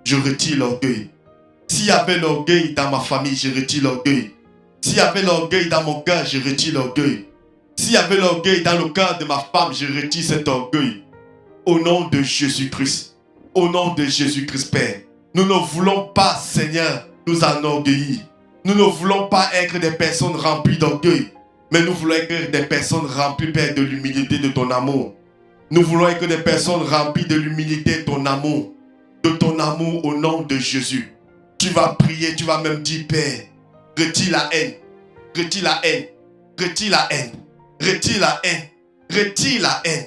Speaker 1: je retire l'orgueil. S'il y avait l'orgueil dans ma famille, je retire l'orgueil. S'il y avait l'orgueil dans mon cœur, je retire l'orgueil. S'il y avait l'orgueil dans le cœur de ma femme, je retire cet orgueil. Au nom de Jésus-Christ. Au nom de Jésus-Christ, Père. Nous ne voulons pas, Seigneur, nous enorgueillir. Nous ne voulons pas être des personnes remplies d'orgueil, mais nous voulons être des personnes remplies, Père, de l'humilité de ton amour. Nous voulons être des personnes remplies de l'humilité de ton amour au nom de Jésus. Tu vas prier, tu vas même dire, Père, retire la haine, retire la haine, retire la haine, retire la haine, retire la haine,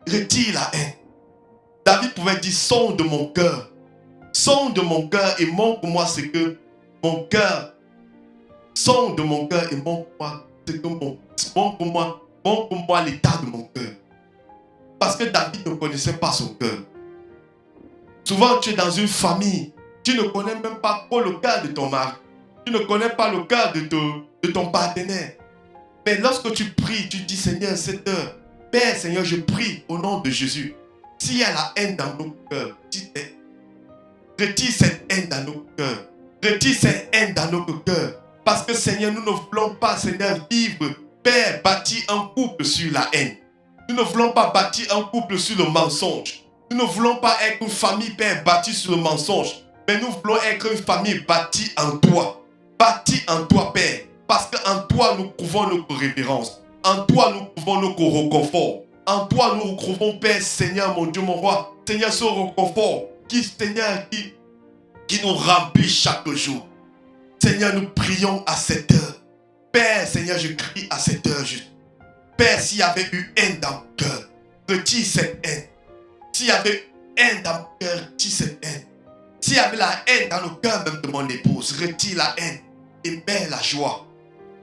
Speaker 1: retire la haine. David pouvait dire, sonde mon cœur et montre-moi ce que mon cœur, sonde mon cœur et montre-moi ce que montre-moi l'état de mon cœur. Parce que David ne connaissait pas son cœur. Souvent, tu es dans une famille, tu ne connais même pas le cœur de ton mari. Tu ne connais pas le cœur de ton partenaire. Mais lorsque tu pries, tu dis, Seigneur, cette heure, Père, Seigneur, je prie au nom de Jésus. S'il y a la haine dans nos cœurs, retire cette haine dans nos cœurs. Retire cette haine dans nos cœurs. Parce que, Seigneur, nous ne voulons pas, Seigneur, vivre, Père, bâtir un couple sur la haine. Nous ne voulons pas bâtir un couple sur le mensonge. Nous ne voulons pas être une famille, Père, bâtie sur le mensonge. Mais nous voulons être une famille bâtie en toi. Bâtie en toi, Père. Parce qu'en toi, nous trouvons notre révérence. En toi, nous trouvons notre réconfort. En toi, nous retrouvons, Père, Seigneur, mon Dieu, mon roi. Seigneur, ce réconfort Seigneur, qui nous remplit chaque jour. Seigneur, nous prions à cette heure. Père, Seigneur, je crie à cette heure juste. Père, s'il y avait eu haine dans mon cœur, retire cette haine. S'il y avait haine dans mon cœur, retire cette haine. S'il y avait la haine dans le cœur même de mon épouse, retire la haine et mets la joie.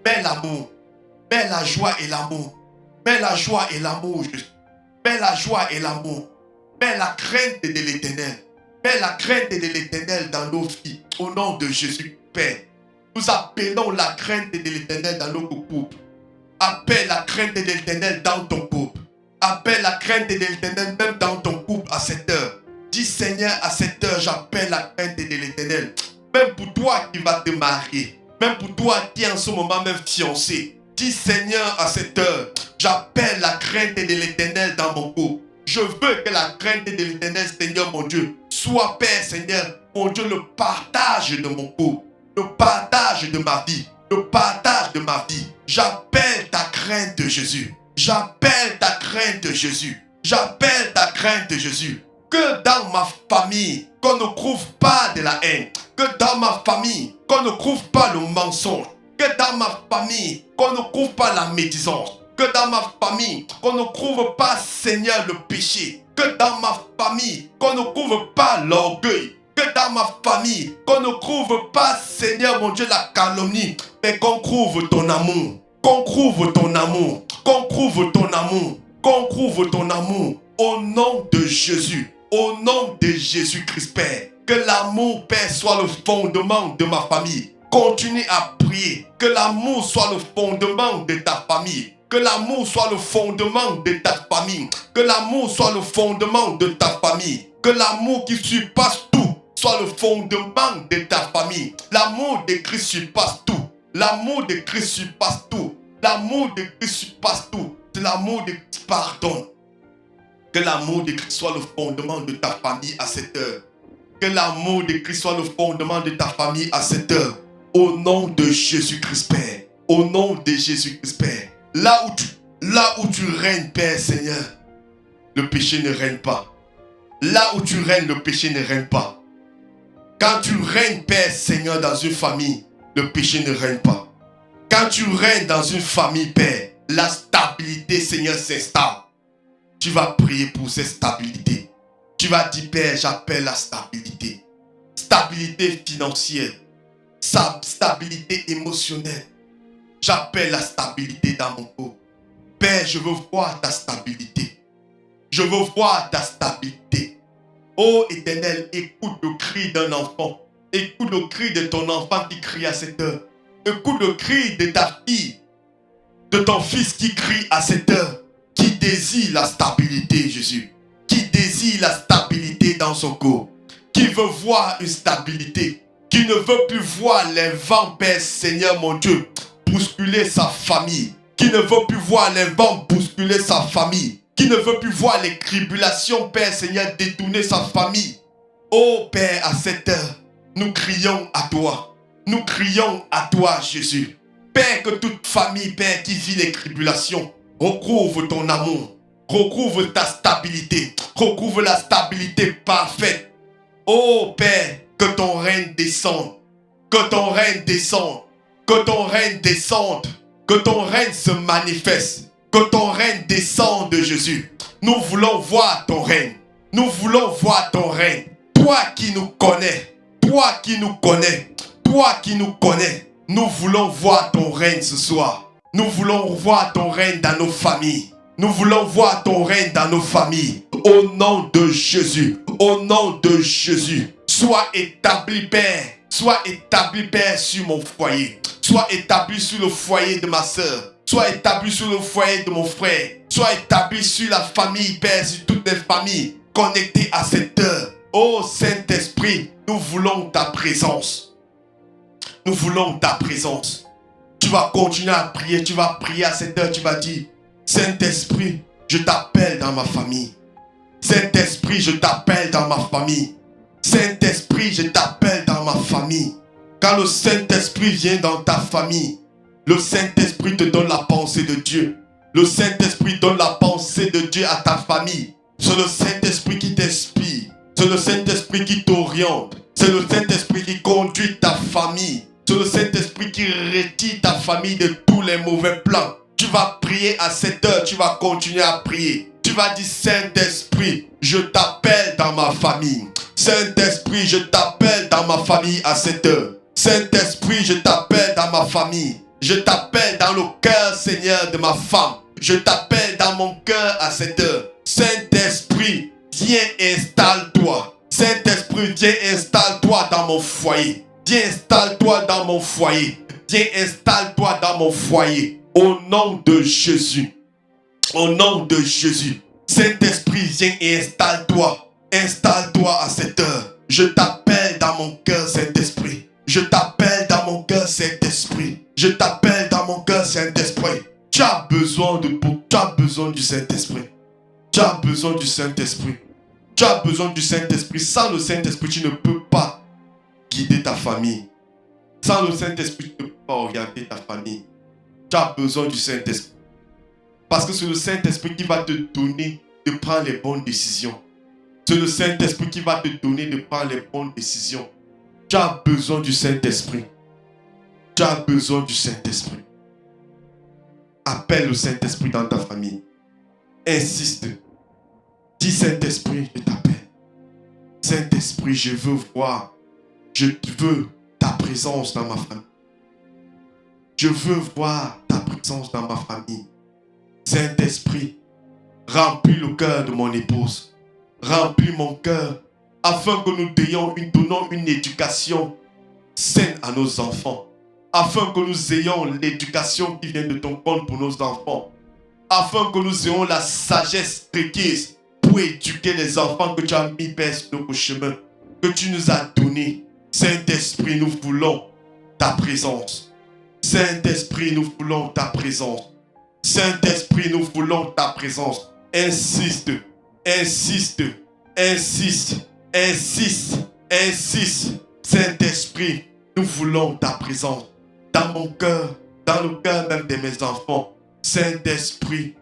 Speaker 1: Mets l'amour. Mets la joie et l'amour. Mets la joie et l'amour juste. Mets la joie et l'amour. Mets la crainte de l'Éternel. Mets la crainte de l'Éternel dans nos vies. Au nom de Jésus, Père. Nous appelons la crainte de l'Éternel dans nos couples. Appelle la crainte de l'Éternel dans ton couple. Appelle la crainte de l'Éternel même dans ton couple à cette heure. Dis, Seigneur, à cette heure, j'appelle la crainte de l'Éternel. Même pour toi qui vas te marier. Même pour toi qui est en ce moment même fiancé. Dis, Seigneur, à cette heure, j'appelle la crainte de l'Éternel dans mon couple. Je veux que la crainte de l'Éternel, Seigneur mon Dieu, soit, Père, Seigneur, mon Dieu, le partage de mon couple. Le partage de ma vie. Le partage de ma vie. J'appelle ta crainte, Jésus. J'appelle ta crainte, Jésus. J'appelle ta crainte, Jésus. Que dans ma famille, qu'on ne trouve pas de la haine. Que dans ma famille, qu'on ne trouve pas le mensonge. Que dans ma famille, qu'on ne trouve pas la médisance. Que dans ma famille, qu'on ne trouve pas, Seigneur, le péché. Que dans ma famille, qu'on ne trouve pas l'orgueil. Que dans ma famille, qu'on ne trouve pas, Seigneur, mon Dieu, la calomnie. Mais qu'on trouve ton amour. Qu'on trouve ton amour. Qu'on trouve ton amour. Qu'on trouve ton amour. Au nom de Jésus. Au nom de Jésus-Christ, Père. Que l'amour, Père, soit le fondement de ma famille. Continue à prier. Que l'amour soit le fondement de ta famille. Que l'amour soit le fondement de ta famille. Que l'amour soit le fondement de ta famille. Que l'amour qui surpasse tout soit le fondement de ta famille. L'amour de Christ surpasse tout. L'amour de Christ surpasse tout. L'amour de Christ surpasse tout. C'est l'amour de Christ, pardon. Que l'amour de Christ soit le fondement de ta famille à cette heure. Que l'amour de Christ soit le fondement de ta famille à cette heure. Au nom de Jésus-Christ, Père. Au nom de Jésus-Christ, Père. Là où tu règnes, Père, Seigneur, le péché ne règne pas. Là où tu règnes, le péché ne règne pas. Quand tu règnes, Père, Seigneur, dans une famille, le péché ne règne pas. Quand tu règnes dans une famille, Père, la stabilité, Seigneur, s'installe. Tu vas prier pour cette stabilité. Tu vas dire, Père, j'appelle la stabilité. Stabilité financière. Stabilité émotionnelle. J'appelle la stabilité dans mon couple. Père, je veux voir ta stabilité. Je veux voir ta stabilité. Ô Éternel, écoute le cri d'un enfant. Écoute le cri de ton enfant qui crie à cette heure. Écoute le cri de ta fille, de ton fils qui crie à cette heure. Qui désire la stabilité, Jésus. Qui désire la stabilité dans son corps. Qui veut voir une stabilité. Qui ne veut plus voir les vents, Père, Seigneur mon Dieu, bousculer sa famille. Qui ne veut plus voir les vents bousculer sa famille. Qui ne veut plus voir les tribulations, Père, Seigneur, détourner sa famille. Oh Père, à cette heure, nous crions à toi. Nous crions à toi, Jésus. Père, que toute famille, Père, qui vit les tribulations, recouvre ton amour, recouvre ta stabilité, recouvre la stabilité parfaite. Oh Père, que ton règne descende, que ton règne descende, que ton règne descende, que ton règne se manifeste, que ton règne descende, Jésus. Nous voulons voir ton règne, nous voulons voir ton règne. Toi qui nous connais, toi qui nous connais, toi qui nous connais, nous voulons voir ton règne ce soir. Nous voulons voir ton règne dans nos familles. Nous voulons voir ton règne dans nos familles. Au nom de Jésus, au nom de Jésus, sois établi, Père. Sois établi, Père, sur mon foyer. Sois établi sur le foyer de ma soeur. Sois établi sur le foyer de mon frère. Sois établi sur la famille, Père, sur toutes les familles connectées à cette heure. Oh Saint-Esprit, nous voulons ta présence. Nous voulons ta présence. Tu vas continuer à prier. Tu vas prier à cette heure. Tu vas dire, Saint-Esprit, je t'appelle dans ma famille. Saint-Esprit, je t'appelle dans ma famille. Saint-Esprit, je t'appelle dans ma famille. Quand le Saint-Esprit vient dans ta famille, le Saint-Esprit te donne la pensée de Dieu. Le Saint-Esprit donne la pensée de Dieu à ta famille. C'est le Saint-Esprit qui t'inspire. C'est le Saint-Esprit qui t'oriente. C'est le Saint-Esprit qui conduit ta famille. C'est le Saint-Esprit qui retire ta famille de tous les mauvais plans. Tu vas prier à cette heure. Tu vas continuer à prier. Tu vas dire, Saint-Esprit, je t'appelle dans ma famille. Saint-Esprit, je t'appelle dans ma famille à cette heure. Saint-Esprit, je t'appelle dans ma famille. Je t'appelle dans le cœur, Seigneur, de ma femme. Je t'appelle dans mon cœur à cette heure. Saint-Esprit, viens, installe-toi. Saint-Esprit, viens, installe-toi dans mon foyer. Viens, installe-toi dans mon foyer. Viens, installe-toi dans mon foyer. Au nom de Jésus. Au nom de Jésus. Saint-Esprit, viens et installe-toi. Installe-toi à cette heure. Je t'appelle dans mon cœur, Saint-Esprit. Je t'appelle dans mon cœur, Saint-Esprit. Je t'appelle dans mon cœur, Saint-Esprit. Tu as besoin du Saint-Esprit. Tu as besoin du Saint-Esprit. Tu as besoin du Saint-Esprit. Sans le Saint-Esprit, tu ne peux pas guider ta famille. Sans le Saint-Esprit, tu ne peux pas orienter ta famille. Tu as besoin du Saint-Esprit. Parce que c'est le Saint-Esprit qui va te donner de prendre les bonnes décisions. C'est le Saint-Esprit qui va te donner de prendre les bonnes décisions. Tu as besoin du Saint-Esprit. Tu as besoin du Saint-Esprit. Appelle le Saint-Esprit dans ta famille. Insiste. Dis, Saint-Esprit, je t'appelle. Saint-Esprit, je veux voir. Je veux ta présence dans ma famille. Je veux voir ta présence dans ma famille. Saint-Esprit, remplis le cœur de mon épouse. Remplis mon cœur afin que nous donnons une éducation saine à nos enfants. Afin que nous ayons l'éducation qui vient de ton compte pour nos enfants. Afin que nous ayons la sagesse requise pour éduquer les enfants que tu as mis, Père, sur notre chemin, que tu nous as donné. Saint-Esprit, nous voulons ta présence. Saint-Esprit, nous voulons ta présence. Saint-Esprit, nous voulons ta présence. Insiste, insiste, insiste, insiste, insiste. Saint-Esprit, nous voulons ta présence. Dans mon cœur, dans le cœur même de mes enfants. Saint-Esprit,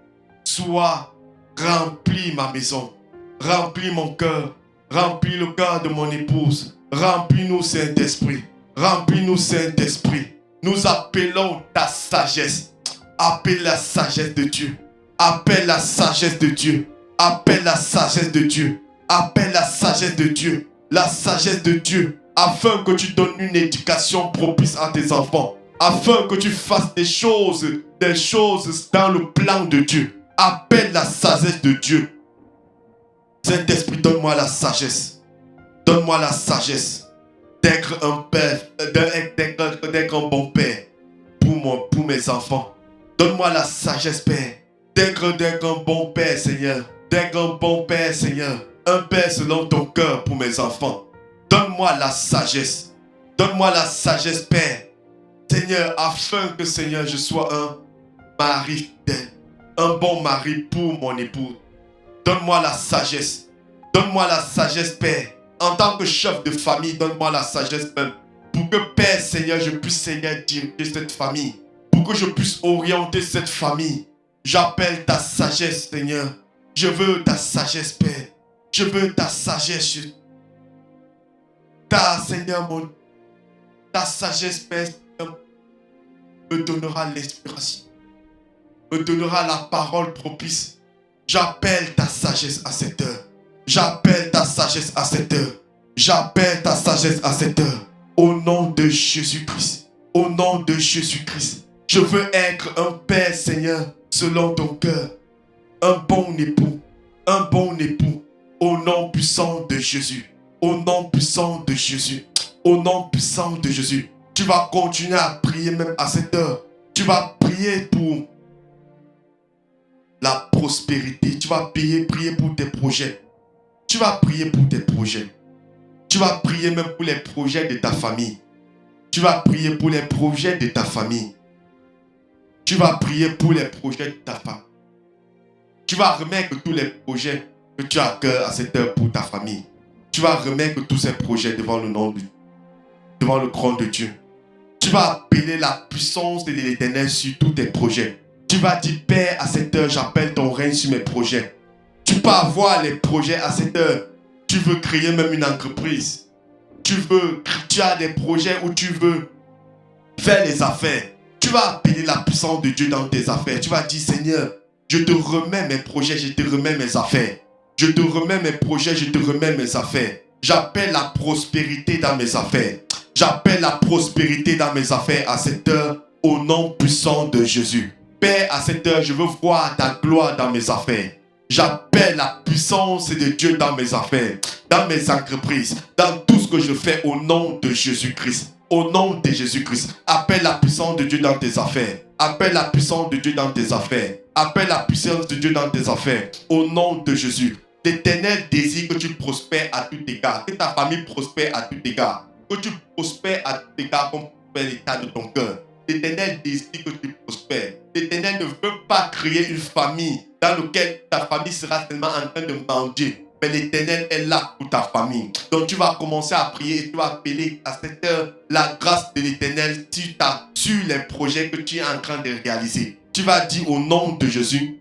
Speaker 1: sois remplis ma maison. Remplis mon cœur. Remplis le cœur de mon épouse. Remplis-nous, Saint-Esprit. Remplis-nous, Saint-Esprit. Nous appelons ta sagesse. Appelle la sagesse de Dieu. Appelle la sagesse de Dieu. Appelle la sagesse de Dieu. Appelle la sagesse de Dieu. La sagesse de Dieu. Afin que tu donnes une éducation propice à tes enfants. Afin que tu fasses des choses dans le plan de Dieu. Appelle la sagesse de Dieu. Saint-Esprit, donne-moi la sagesse. Donne-moi la sagesse d'être un père, d'être un bon père pour mes enfants. Donne-moi la sagesse, Père, d'être un bon père, Seigneur. D'être un bon père, Seigneur. Un père selon ton cœur pour mes enfants. Donne-moi la sagesse. Donne-moi la sagesse, Père. Seigneur, afin que, Seigneur, je sois un mari fidèle. Un bon mari pour mon épouse. Donne-moi la sagesse. Donne-moi la sagesse, Père. En tant que chef de famille, donne-moi la sagesse même Pour que, Père Seigneur, je puisse, Seigneur, diriger cette famille. Pour que je puisse orienter cette famille. J'appelle ta sagesse, Seigneur. Je veux ta sagesse, Père. Je veux ta sagesse. Seigneur, ta sagesse, Père, me donnera l'inspiration. Me donnera la parole propice. J'appelle ta sagesse à cette heure. J'appelle ta sagesse à cette heure. J'appelle ta sagesse à cette heure. Au nom de Jésus-Christ. Au nom de Jésus-Christ. Je veux être un Père, Seigneur, selon ton cœur. Un bon époux. Un bon époux. Au nom puissant de Jésus. Au nom puissant de Jésus. Au nom puissant de Jésus. Tu vas continuer à prier même à cette heure. Tu vas prier pour la prospérité. Tu vas prier pour tes projets. Tu vas prier pour tes projets. Tu vas prier même pour les projets de ta famille. Tu vas prier pour les projets de ta famille. Tu vas prier pour les projets de ta femme. Tu vas remettre tous les projets que tu as à cœur à cette heure pour ta famille. Tu vas remettre tous ces projets devant le nom de Dieu, devant le trône de Dieu. Tu vas appeler la puissance de l'Éternel sur tous tes projets. Tu vas dire, Père, à cette heure, j'appelle ton règne sur mes projets. Tu peux avoir les projets à cette heure. Tu veux créer même une entreprise. Tu as des projets où tu veux faire les affaires. Tu vas appeler la puissance de Dieu dans tes affaires. Tu vas dire, Seigneur, je te remets mes projets, je te remets mes affaires. Je te remets mes projets, je te remets mes affaires. J'appelle la prospérité dans mes affaires. J'appelle la prospérité dans mes affaires à cette heure, au nom puissant de Jésus. Père, à cette heure, je veux voir ta gloire dans mes affaires. J'appelle la puissance de Dieu dans mes affaires, dans mes entreprises, dans tout ce que je fais au nom de Jésus-Christ. Au nom de Jésus-Christ. Appelle la puissance de Dieu dans tes affaires. Appelle la puissance de Dieu dans tes affaires. Appelle la puissance de Dieu dans tes affaires. Au nom de Jésus. L'Éternel désire que tu prospères à tout égard. Que ta famille prospère à tout égard. Que tu prospères à tout égard comme prospère l'état de ton cœur. L'Éternel désire que tu prospères. L'Éternel ne veut pas créer une famille dans laquelle ta famille sera seulement en train de manger. Mais l'Éternel est là pour ta famille. Donc tu vas commencer à prier et tu vas appeler à cette heure la grâce de l'Éternel sur les projets que tu es en train de réaliser. Tu vas dire au nom de Jésus,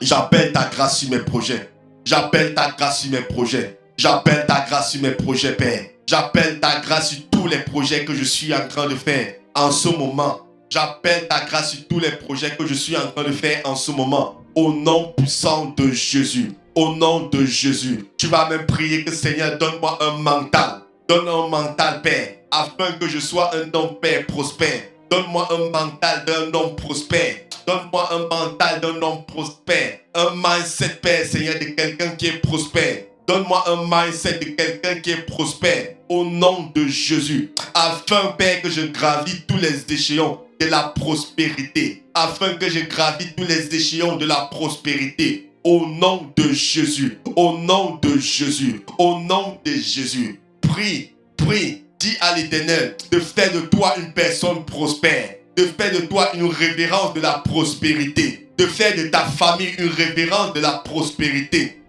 Speaker 1: j'appelle ta grâce sur mes projets. J'appelle ta grâce sur mes projets. J'appelle ta grâce sur mes projets, Père. J'appelle ta grâce sur tous les projets que je suis en train de faire en ce moment. J'appelle ta grâce sur tous les projets que je suis en train de faire en ce moment. Au nom puissant de Jésus. Au nom de Jésus. Tu vas même prier que Seigneur, donne-moi un mental. Donne un mental, Père, afin que je sois un homme, Père, prospère. Donne-moi un mental d'un homme prospère. Donne-moi un mental d'un homme prospère. Un mindset, Père, Seigneur, de quelqu'un qui est prospère. Donne-moi un mindset de quelqu'un qui est prospère. Au nom de Jésus. Afin, Père, que je gravis tous les échelons de la prospérité. Afin que je gravis tous les échelons de la prospérité. Au nom de Jésus. Au nom de Jésus. Au nom de Jésus. Prie, prie. Dis à l'Éternel de faire de toi une personne prospère. De faire de toi une révérence de la prospérité. De faire de ta famille une révérence de la prospérité.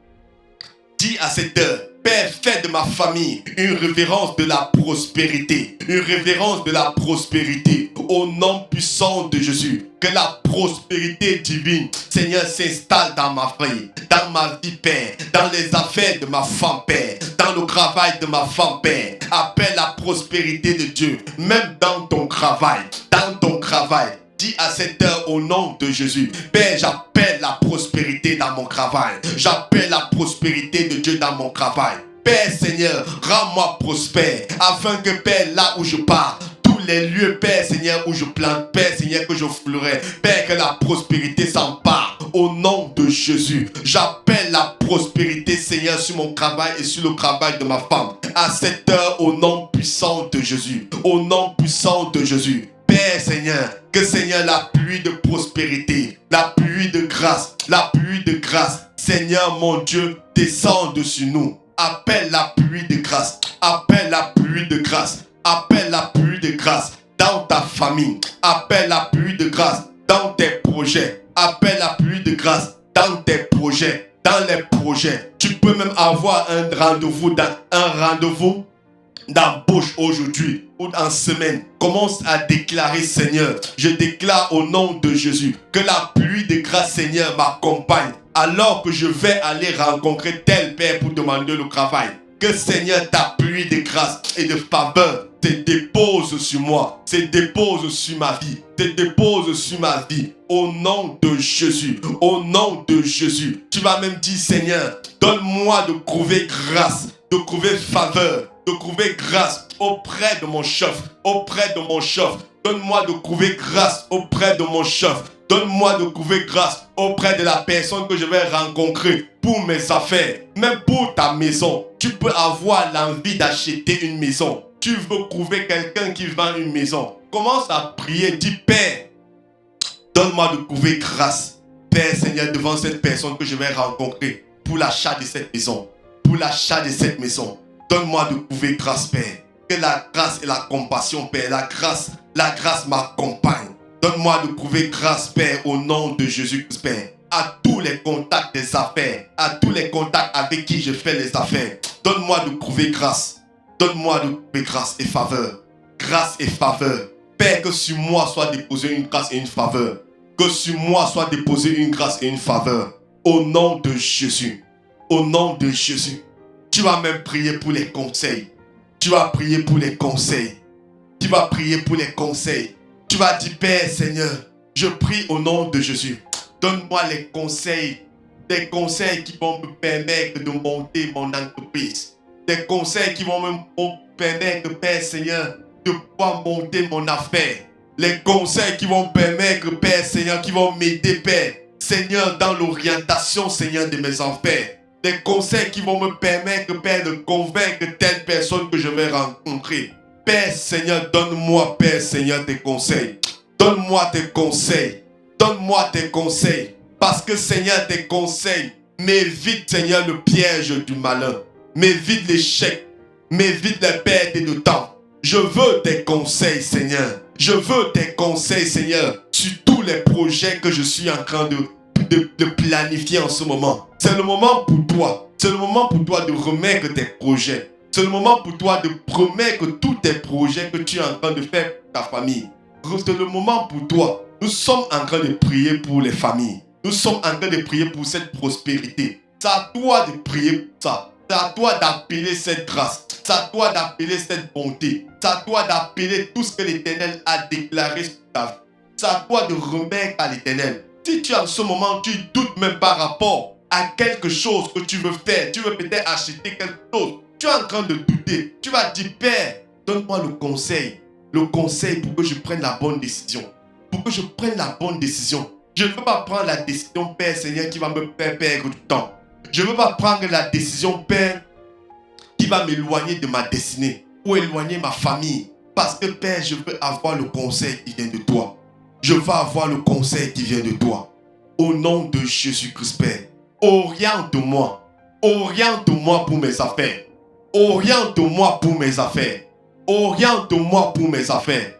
Speaker 1: Dis à cette heure, Père, fais de ma famille une révérence de la prospérité. Une révérence de la prospérité. Au nom puissant de Jésus. Que la prospérité divine, Seigneur, s'installe dans ma famille, dans ma vie, Père. Dans les affaires de ma femme, Père. Dans le travail de ma femme, Père. Appelle la prospérité de Dieu. Même dans ton travail. Dans ton travail. Dis à cette heure au nom de Jésus, Père, j'appelle la prospérité dans mon travail. J'appelle la prospérité de Dieu dans mon travail. Père Seigneur, rends-moi prospère, afin que Père, là où je pars, tous les lieux, Père Seigneur, où je plante, Père Seigneur, que je fleurais, Père, que la prospérité s'empare. Au nom de Jésus, j'appelle la prospérité, Seigneur, sur mon travail et sur le travail de ma femme. À cette heure, au nom puissant de Jésus, au nom puissant de Jésus. Père Seigneur, que Seigneur, la pluie de prospérité, la pluie de grâce, Seigneur mon Dieu, descende sur nous. Appelle la pluie de grâce, appelle la pluie de grâce, appelle la pluie de grâce dans ta famille, appelle la pluie de grâce dans tes projets, appelle la pluie de grâce dans tes projets, dans les projets. Tu peux même avoir un rendez-vous d'embauche aujourd'hui ou en semaine, commence à déclarer, Seigneur, je déclare au nom de Jésus que la pluie de grâce, Seigneur, m'accompagne alors que je vais aller rencontrer tel Père pour demander le travail. Que, Seigneur, ta pluie de grâce et de faveur te dépose sur moi, se dépose sur ma vie, te dépose sur ma vie. Au nom de Jésus, au nom de Jésus. Tu vas même dire, Seigneur, donne-moi de trouver grâce, de trouver faveur, de trouver grâce auprès de mon chef, auprès de mon chef. Donne-moi de trouver grâce auprès de mon chef. Donne-moi de trouver grâce auprès de la personne que je vais rencontrer pour mes affaires. Même pour ta maison, tu peux avoir l'envie d'acheter une maison. Tu veux trouver quelqu'un qui vend une maison. Commence à prier, dis Père, donne-moi de trouver grâce, Père Seigneur, devant cette personne que je vais rencontrer pour l'achat de cette maison. Pour l'achat de cette maison. Donne-moi de trouver grâce, Père. Que la grâce et la compassion, Père, la grâce m'accompagne. Donne-moi de trouver grâce, Père, au nom de Jésus-Christ, Père. À tous les contacts des affaires, à tous les contacts avec qui je fais les affaires. Donne-moi de trouver grâce. Donne-moi de trouver grâce et faveur. Grâce et faveur. Père, que sur moi soit déposée une grâce et une faveur. Que sur moi soit déposée une grâce et une faveur. Au nom de Jésus. Au nom de Jésus. Tu vas même prier pour les conseils. Tu vas prier pour les conseils. Tu vas prier pour les conseils. Tu vas dire, Père Seigneur, je prie au nom de Jésus. Donne-moi les conseils. Des conseils qui vont me permettre de monter mon entreprise. Des conseils qui vont me permettre, Père Seigneur, de pouvoir monter mon affaire. Les conseils qui vont me permettre, Père Seigneur, qui vont m'aider, Père Seigneur, dans l'orientation, Seigneur, de mes affaires. Des conseils qui vont me permettre, Père, de convaincre telle personne que je vais rencontrer. Père Seigneur, donne-moi, Père Seigneur, tes conseils. Donne-moi tes conseils. Donne-moi tes conseils. Parce que, Seigneur, tes conseils m'évitent, Seigneur, le piège du malin. M'évite l'échec. M'évite la perte de temps. Je veux tes conseils, Seigneur. Je veux tes conseils, Seigneur, sur tous les projets que je suis en train de planifier en ce moment. C'est le moment pour toi. C'est le moment pour toi de remettre tes projets. C'est le moment pour toi de promettre tous tes projets que tu es en train de faire pour ta famille. C'est le moment pour toi. Nous sommes en train de prier pour les familles. Nous sommes en train de prier pour cette prospérité. C'est à toi de prier pour ça. C'est à toi d'appeler cette grâce. C'est à toi d'appeler cette bonté. C'est à toi d'appeler tout ce que l'Éternel a déclaré sur ta vie. C'est à toi de remettre à l'Éternel. Si tu en ce moment, tu doutes même par rapport à quelque chose que tu veux faire. Tu veux peut-être acheter quelque chose. Tu es en train de douter. Tu vas dire, Père, donne-moi le conseil. Le conseil pour que je prenne la bonne décision. Pour que je prenne la bonne décision. Je ne veux pas prendre la décision, Père Seigneur, qui va me faire perdre du temps. Je ne veux pas prendre la décision, Père, qui va m'éloigner de ma destinée ou éloigner ma famille. Parce que, Père, je veux avoir le conseil qui vient de toi. Je veux avoir le conseil qui vient de toi. Au nom de Jésus-Christ, Père, oriente-moi. Oriente-moi pour mes affaires. Oriente-moi pour mes affaires. Oriente-moi pour mes affaires.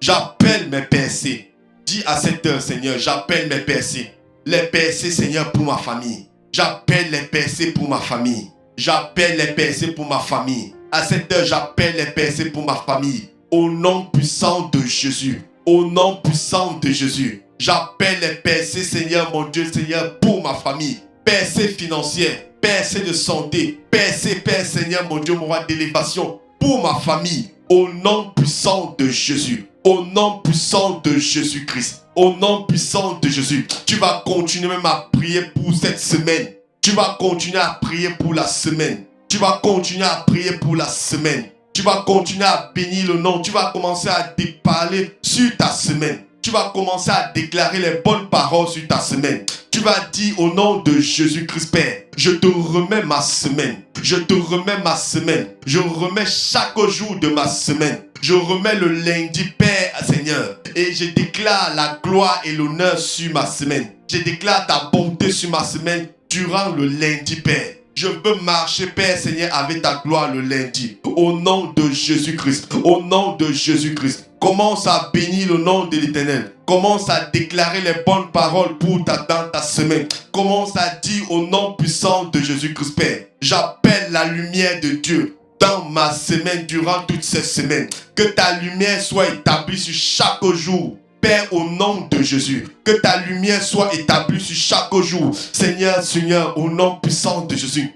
Speaker 1: J'appelle mes percées. Dis à cette heure, Seigneur, j'appelle mes percées. Les percées, Seigneur, pour ma famille. J'appelle les percées pour ma famille. J'appelle les percées pour ma famille. À cette heure, j'appelle les percées pour ma famille. Au nom puissant de Jésus. Au nom puissant de Jésus. J'appelle les percées, Seigneur, mon Dieu, Seigneur, pour ma famille. Percées financières, percées de santé, percées, Père, Seigneur, mon Dieu, mon roi d'élévation, pour ma famille. Au nom puissant de Jésus. Au nom puissant de Jésus-Christ. Au nom puissant de Jésus. Tu vas continuer même à prier pour cette semaine. Tu vas continuer à prier pour la semaine. Tu vas continuer à prier pour la semaine. Tu vas continuer à bénir le nom. Tu vas commencer à parler sur ta semaine. Tu vas commencer à déclarer les bonnes paroles sur ta semaine. Tu vas dire au nom de Jésus-Christ, Père, je te remets ma semaine. Je te remets ma semaine. Je remets chaque jour de ma semaine. Je remets le lundi, Père, Seigneur. Et je déclare la gloire et l'honneur sur ma semaine. Je déclare ta bonté sur ma semaine durant le lundi, Père. Je veux marcher, Père Seigneur, avec ta gloire le lundi. Au nom de Jésus-Christ. Au nom de Jésus-Christ. Commence à bénir le nom de l'Éternel. Commence à déclarer les bonnes paroles pour dans ta semaine. Commence à dire au nom puissant de Jésus-Christ, Père. J'appelle la lumière de Dieu dans ma semaine, durant toute cette semaine. Que ta lumière soit établie sur chaque jour. Père, au nom de Jésus, que ta lumière soit établie sur chaque jour. Seigneur, Seigneur, au nom puissant de Jésus,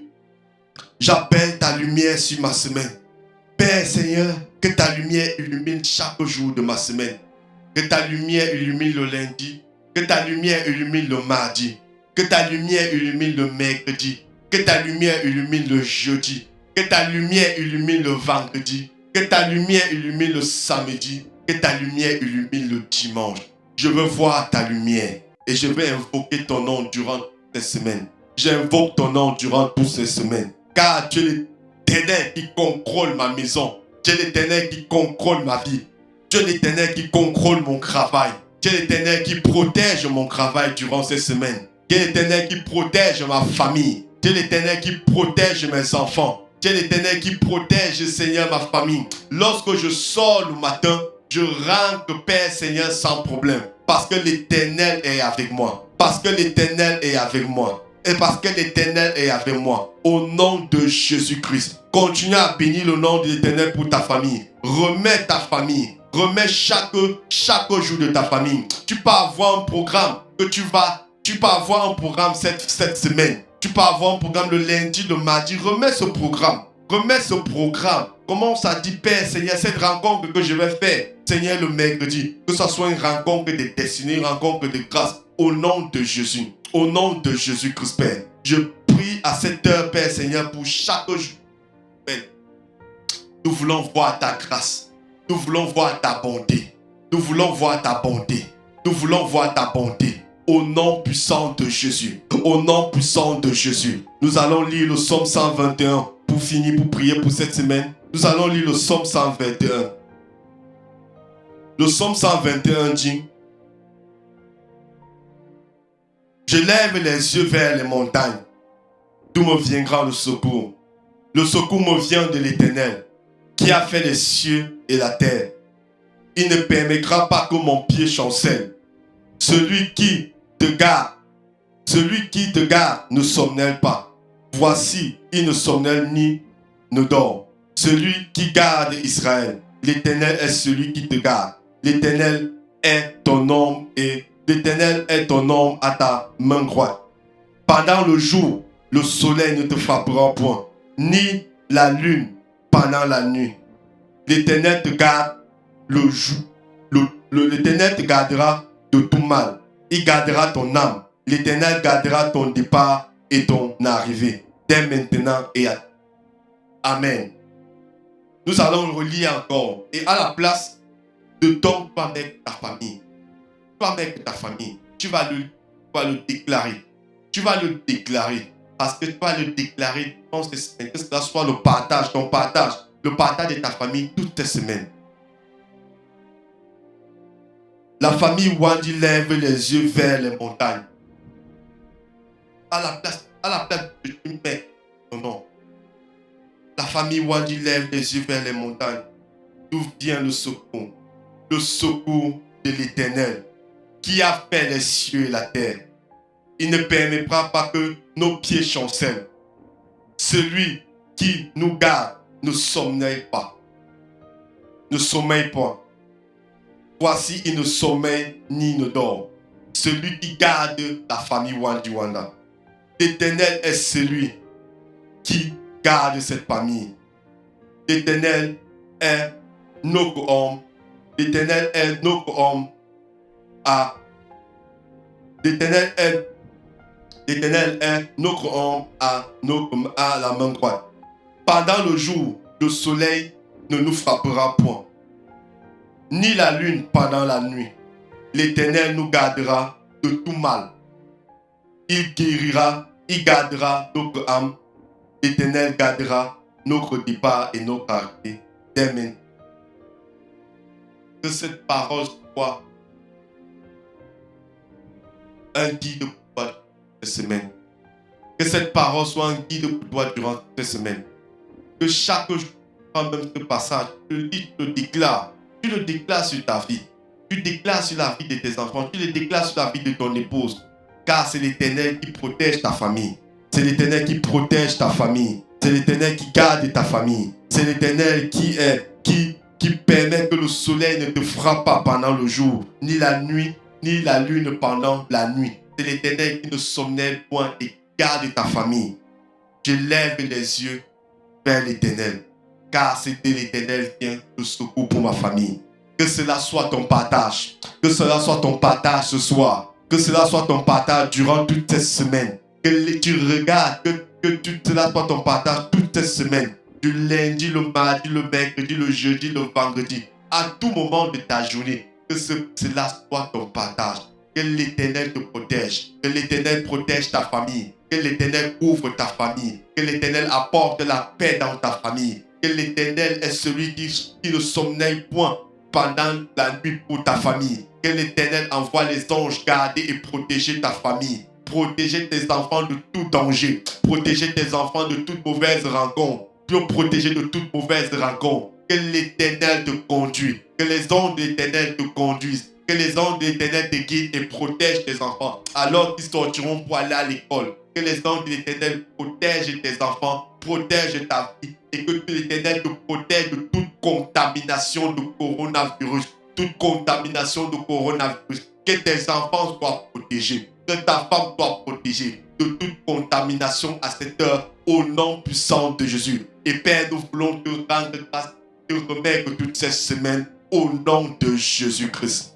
Speaker 1: j'appelle ta lumière sur ma semaine. Père, Seigneur, que ta lumière illumine chaque jour de ma semaine. Que ta lumière illumine le lundi. Que ta lumière illumine le mardi. Que ta lumière illumine le mercredi. Que ta lumière illumine le jeudi. Que ta lumière illumine le vendredi. Que ta lumière illumine le samedi. Que ta lumière illumine le dimanche. Je veux voir ta lumière. Et je vais invoquer ton nom durant cette semaine. J'invoque ton nom durant toutes ces semaines. Car tu es l'Éternel qui contrôle ma maison. Tu es l'Éternel qui contrôle ma vie. Tu es l'Éternel qui contrôle mon travail. Tu es l'Éternel qui protège mon travail durant ces semaines. Tu es l'Éternel qui protège ma famille. Tu es l'Éternel qui protège mes enfants. Tu es l'Éternel qui protège, Seigneur, ma famille. Lorsque je sors le matin, je rentre, Père, Seigneur, sans problème. Parce que l'Éternel est avec moi. Parce que l'Éternel est avec moi. Et parce que l'Éternel est avec moi. Au nom de Jésus-Christ. Continue à bénir le nom de l'Éternel pour ta famille. Remets ta famille. Remets chaque jour de ta famille. Tu peux avoir un programme que tu peux avoir un programme cette semaine. Tu peux avoir un programme le lundi, le mardi. Remets ce programme. Remets ce programme. Commence à dire, Père, Seigneur, cette rencontre que je vais faire, Seigneur, le mercredi, que ce soit une rencontre de destinée, une rencontre de grâce. Au nom de Jésus. Au nom de Jésus-Christ, Père. Je prie à cette heure, Père, Seigneur, pour chaque jour. Nous voulons voir ta grâce. Nous voulons voir ta bonté. Nous voulons voir ta bonté. Nous voulons voir ta bonté. Au nom puissant de Jésus. Au nom puissant de Jésus. Nous allons lire le psaume 121 pour finir, pour prier pour cette semaine. Nous allons lire le psaume 121. Le psaume 121 dit: je lève les yeux vers les montagnes. D'où me viendra le secours? Le secours me vient de l'Éternel, qui a fait les cieux et la terre. Il ne permettra pas que mon pied chancelle. Celui qui te garde ne somnole pas. Voici, il ne somnole ni ne dort. Celui qui garde Israël, l'Éternel est celui qui te garde. L'Éternel est ton nom et l'Éternel est ton nom à ta main droite. Pendant le jour, le soleil ne te frappera point, ni la lune pendant la nuit. L'Éternel te garde le jour. L'Éternel te gardera de tout mal. Il gardera ton âme. L'Éternel gardera ton départ et ton arrivée, dès maintenant et à... Amen. Nous allons relire encore. Et à la place de ton toi avec ta famille, toi avec ta famille, tu vas le déclarer. Tu vas le déclarer. Parce que tu vas le déclarer dans ces semaines. Que ce soit le partage, ton partage, le partage de ta famille toutes tes semaines. La famille Wandi lève les yeux vers les montagnes. À la place de tu mets ton nom. La famille Wandi lève les yeux vers les montagnes. D'où vient le secours? Le secours de l'Éternel, qui a fait les cieux et la terre. Il ne permettra pas que nos pieds chancellent. Celui qui nous garde ne sommeille pas. Ne sommeille pas. Voici, il ne sommeille ni ne dort. Celui qui garde la famille Wandi Wanda. L'Éternel est celui qui garde cette famille. L'Éternel est notre homme. L'Éternel est notre homme à... L'Éternel est notre homme à la main droite. Pendant le jour, le soleil ne nous frappera point, ni la lune pendant la nuit. L'Éternel nous gardera de tout mal. Il guérira, il gardera notre âme. L'Éternel gardera notre départ et notre arrivée dès maintenant. Que cette parole soit un guide pour toi cette semaine. Que cette parole soit un guide pour toi durant cette semaine. Que chaque jour, même ce passage, tu le déclares. Tu le déclares sur ta vie. Tu déclares sur la vie de tes enfants. Tu le déclares sur la vie de ton épouse. Car c'est l'Éternel qui protège ta famille. C'est l'Éternel qui protège ta famille. C'est l'Éternel qui garde ta famille. C'est l'Éternel qui permet que le soleil ne te frappe pas pendant le jour, ni la nuit, ni la lune pendant la nuit. C'est l'Éternel qui ne somnèle point et garde ta famille. Je lève les yeux vers l'Éternel, car c'est de l'Éternel qui vient le secours pour ma famille. Que cela soit ton partage. Que cela soit ton partage ce soir. Que cela soit ton partage durant toute cette semaine. Que tu regardes, que cela soit ton partage toute cette semaine. Du lundi, le mardi, le mercredi, le jeudi, le vendredi. À tout moment de ta journée. Que cela soit ton partage. Que l'Éternel te protège. Que l'Éternel protège ta famille. Que l'Éternel couvre ta famille. Que l'Éternel apporte la paix dans ta famille. Que l'Éternel est celui qui ne sommeille point pendant la nuit pour ta famille. Que l'Éternel envoie les anges garder et protéger ta famille. Protéger tes enfants de tout danger. Protéger tes enfants de toute mauvaise rencontre. Protéger de toute mauvaise rencontre. Que l'Éternel te conduise. Que les anges de l'Éternel te conduisent. Que les anges de l'Éternel te guident et protègent tes enfants alors qu'ils sortiront pour aller à l'école. Que les anges de l'Éternel protègent tes enfants, protègent ta vie. Et que l'Éternel te protège de toute contamination de coronavirus. Toute contamination de coronavirus. Que tes enfants soient protégés. Que ta femme soit protégée de toute contamination à cette heure. Au nom puissant de Jésus. Et Père, nous voulons te rendre grâce, te remettre toute cette semaine. Au nom de Jésus-Christ.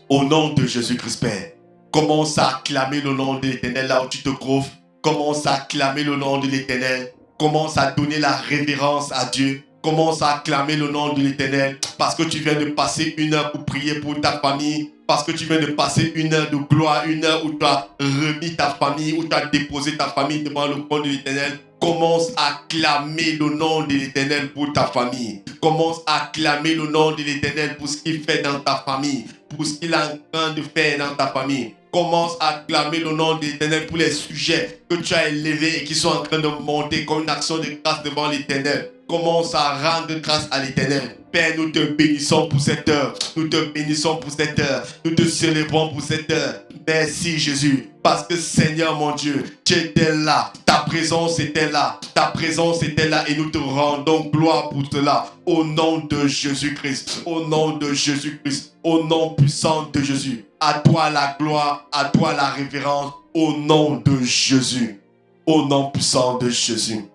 Speaker 1: Au nom de Jésus-Christ, Père. Commence à acclamer le nom de l'Éternel là où tu te trouves. Commence à acclamer le nom de l'Éternel. Commence à donner la révérence à Dieu. Commence à acclamer le nom de l'Éternel. Parce que tu viens de passer une heure pour prier pour ta famille. Parce que tu viens de passer une heure de gloire. Une heure où tu as remis ta famille. Où tu as déposé ta famille devant le trône de l'Éternel. Commence à acclamer le nom de l'Éternel pour ta famille. Commence à acclamer le nom de l'Éternel pour ce qu'il fait dans ta famille. Pour ce qu'il est en train de faire dans ta famille. Commence à acclamer le nom de l'Éternel pour les sujets que tu as élevés et qui sont en train de monter comme une action de grâce devant l'Éternel. Commence à rendre grâce à l'Éternel. Père, nous te bénissons pour cette heure. Nous te bénissons pour cette heure. Nous te célébrons pour cette heure. Merci Jésus. Parce que Seigneur mon Dieu, tu étais là. Ta présence était là. Ta présence était là. Et nous te rendons gloire pour cela. Au nom de Jésus-Christ. Au nom de Jésus-Christ. Au nom puissant de Jésus. À toi la gloire. À toi la révérence. Au nom de Jésus. Au nom puissant de Jésus.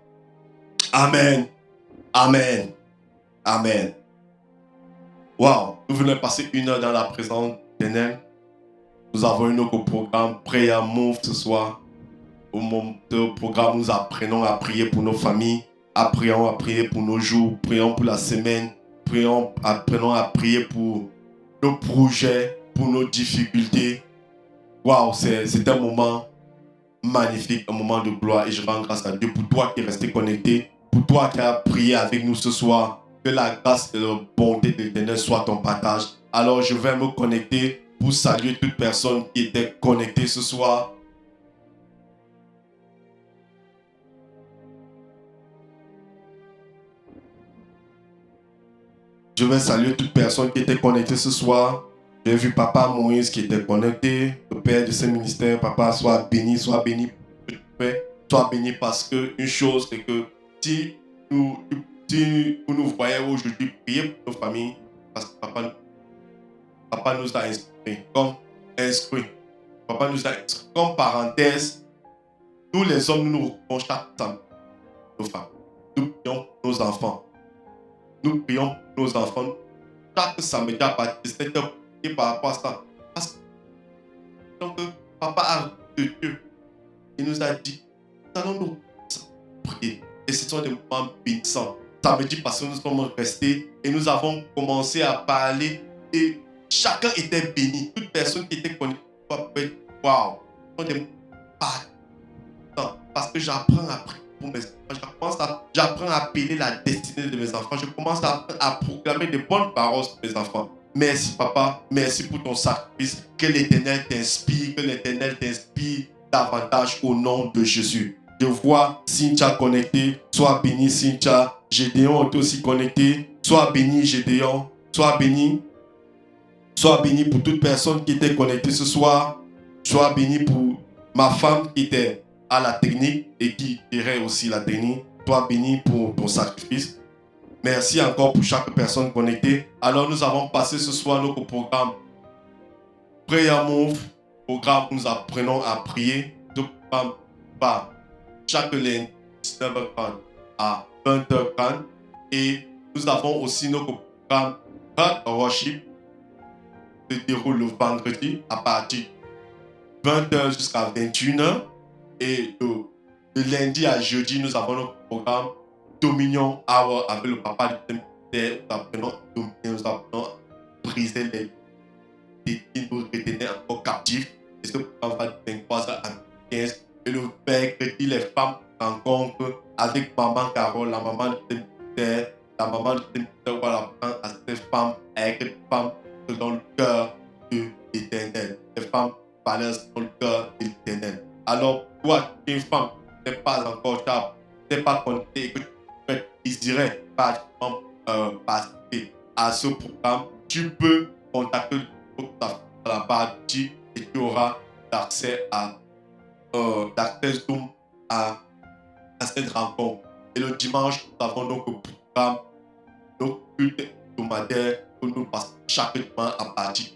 Speaker 1: Amen. Amen. Amen. Wow, nous venons passer une heure dans la présence d'Éternel. Nous avons un autre programme, Prayer Move ce soir. Au moment du programme, nous apprenons à prier pour nos familles, apprenons à prier pour nos jours, prions pour la semaine, apprenons à prier pour nos projets, pour nos difficultés. Wow, c'est un moment magnifique, un moment de gloire et je rends grâce à Dieu pour toi qui es resté connecté, pour toi qui as prié avec nous ce soir. Que la grâce et la bonté de l'Éternel soit ton partage. Alors je vais me connecter pour saluer toute personne qui était connectée ce soir. Je vais saluer toute personne qui était connectée ce soir. J'ai vu Papa Moïse qui était connecté. Le Père de ce ministère, Papa, sois béni pour ce que tu fais. Sois béni parce que une chose c'est que si vous nous voyez aujourd'hui prier pour nos familles, parce que Papa nous a instruits, Papa nous a instruits. Comme parenthèse, nous les hommes, nous retrouvons chaque samedi nos femmes. Nous prions pour nos enfants. Nous prions pour nos enfants. Chaque samedi à partir de 7 heures, et par rapport à ça. Parce que Papa a de Dieu. Il nous a dit, nous allons nous prier. Et ce sont des moments bénissants. Samedi passé, nous sommes restés et nous avons commencé à parler et chacun était béni. Toute personne qui était connectée, waouh, parce que j'apprends à prier pour mes enfants. J'apprends à appeler la destinée de mes enfants. Je commence à proclamer de bonnes paroles sur mes enfants. Merci Papa, merci pour ton sacrifice. Que l'Éternel t'inspire, que l'Éternel t'inspire davantage au nom de Jésus. Je vois Cynthia connectée. Sois béni Cynthia. Gédéon est aussi connecté. Sois béni Gédéon. Sois béni. Sois béni pour toute personne qui était connectée ce soir. Sois béni pour ma femme qui était à la technique et qui gérait aussi la technique. toi béni pour ton sacrifice. Merci encore pour chaque personne connectée. Alors nous avons passé ce soir notre programme Prayer Move, programme où nous apprenons à prier. Ce programme va chaque lundi 19h30 à 20h30. Et nous avons aussi notre programme Heart Worship qui se déroule le vendredi à partir de 20h jusqu'à 21h. Et de lundi à jeudi, nous avons notre programme Dominion Hour avec le papa du ministère. Nous apprenons à briser les qui nous retenaient encore captifs. Et ce programme va de 23h à 15h. Et le mercredi, les femmes rencontrent avec maman Carole, la maman du ministère. La maman du ministère va apprendre à ces femmes, avec les femmes selon le cœur de l'Éternel. Les femmes parlent selon le cœur de l'Éternel. Alors, toi, une femme, tu n'es pas encore tard, tu n'es pas connecté et que tu désirais participer à ce programme, tu peux contacter la partie et tu auras l'accès Zoom à cette rencontre. Et le dimanche, nous avons donc le programme, nos cultes hebdomadaires que nous passons chaque dimanche à partir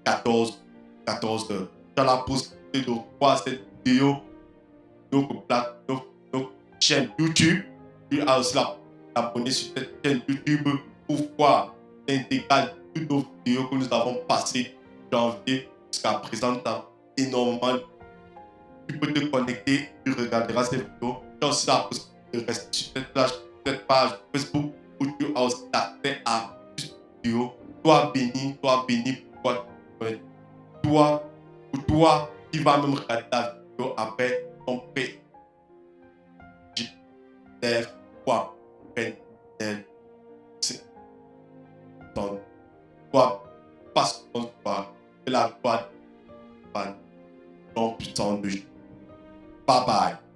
Speaker 1: de 14h. Tu as la possibilité de voir cette vidéo, notre chaîne YouTube. Tu as aussi l'abonner sur cette chaîne YouTube pour voir l'intégralité de toutes nos vidéos que nous avons passées de janvier jusqu'à présent. Énormément. Tu peux te connecter, tu regarderas ces vidéos. Tu as aussi la possibilité de rester sur cette page Facebook où tu as aussi accès à plus de vidéos. Toi béni, pour toi qui va même regarder la vidéo après ton prêt. Toi, passe ton soir et la gloire puissant de Dieu. Bye bye.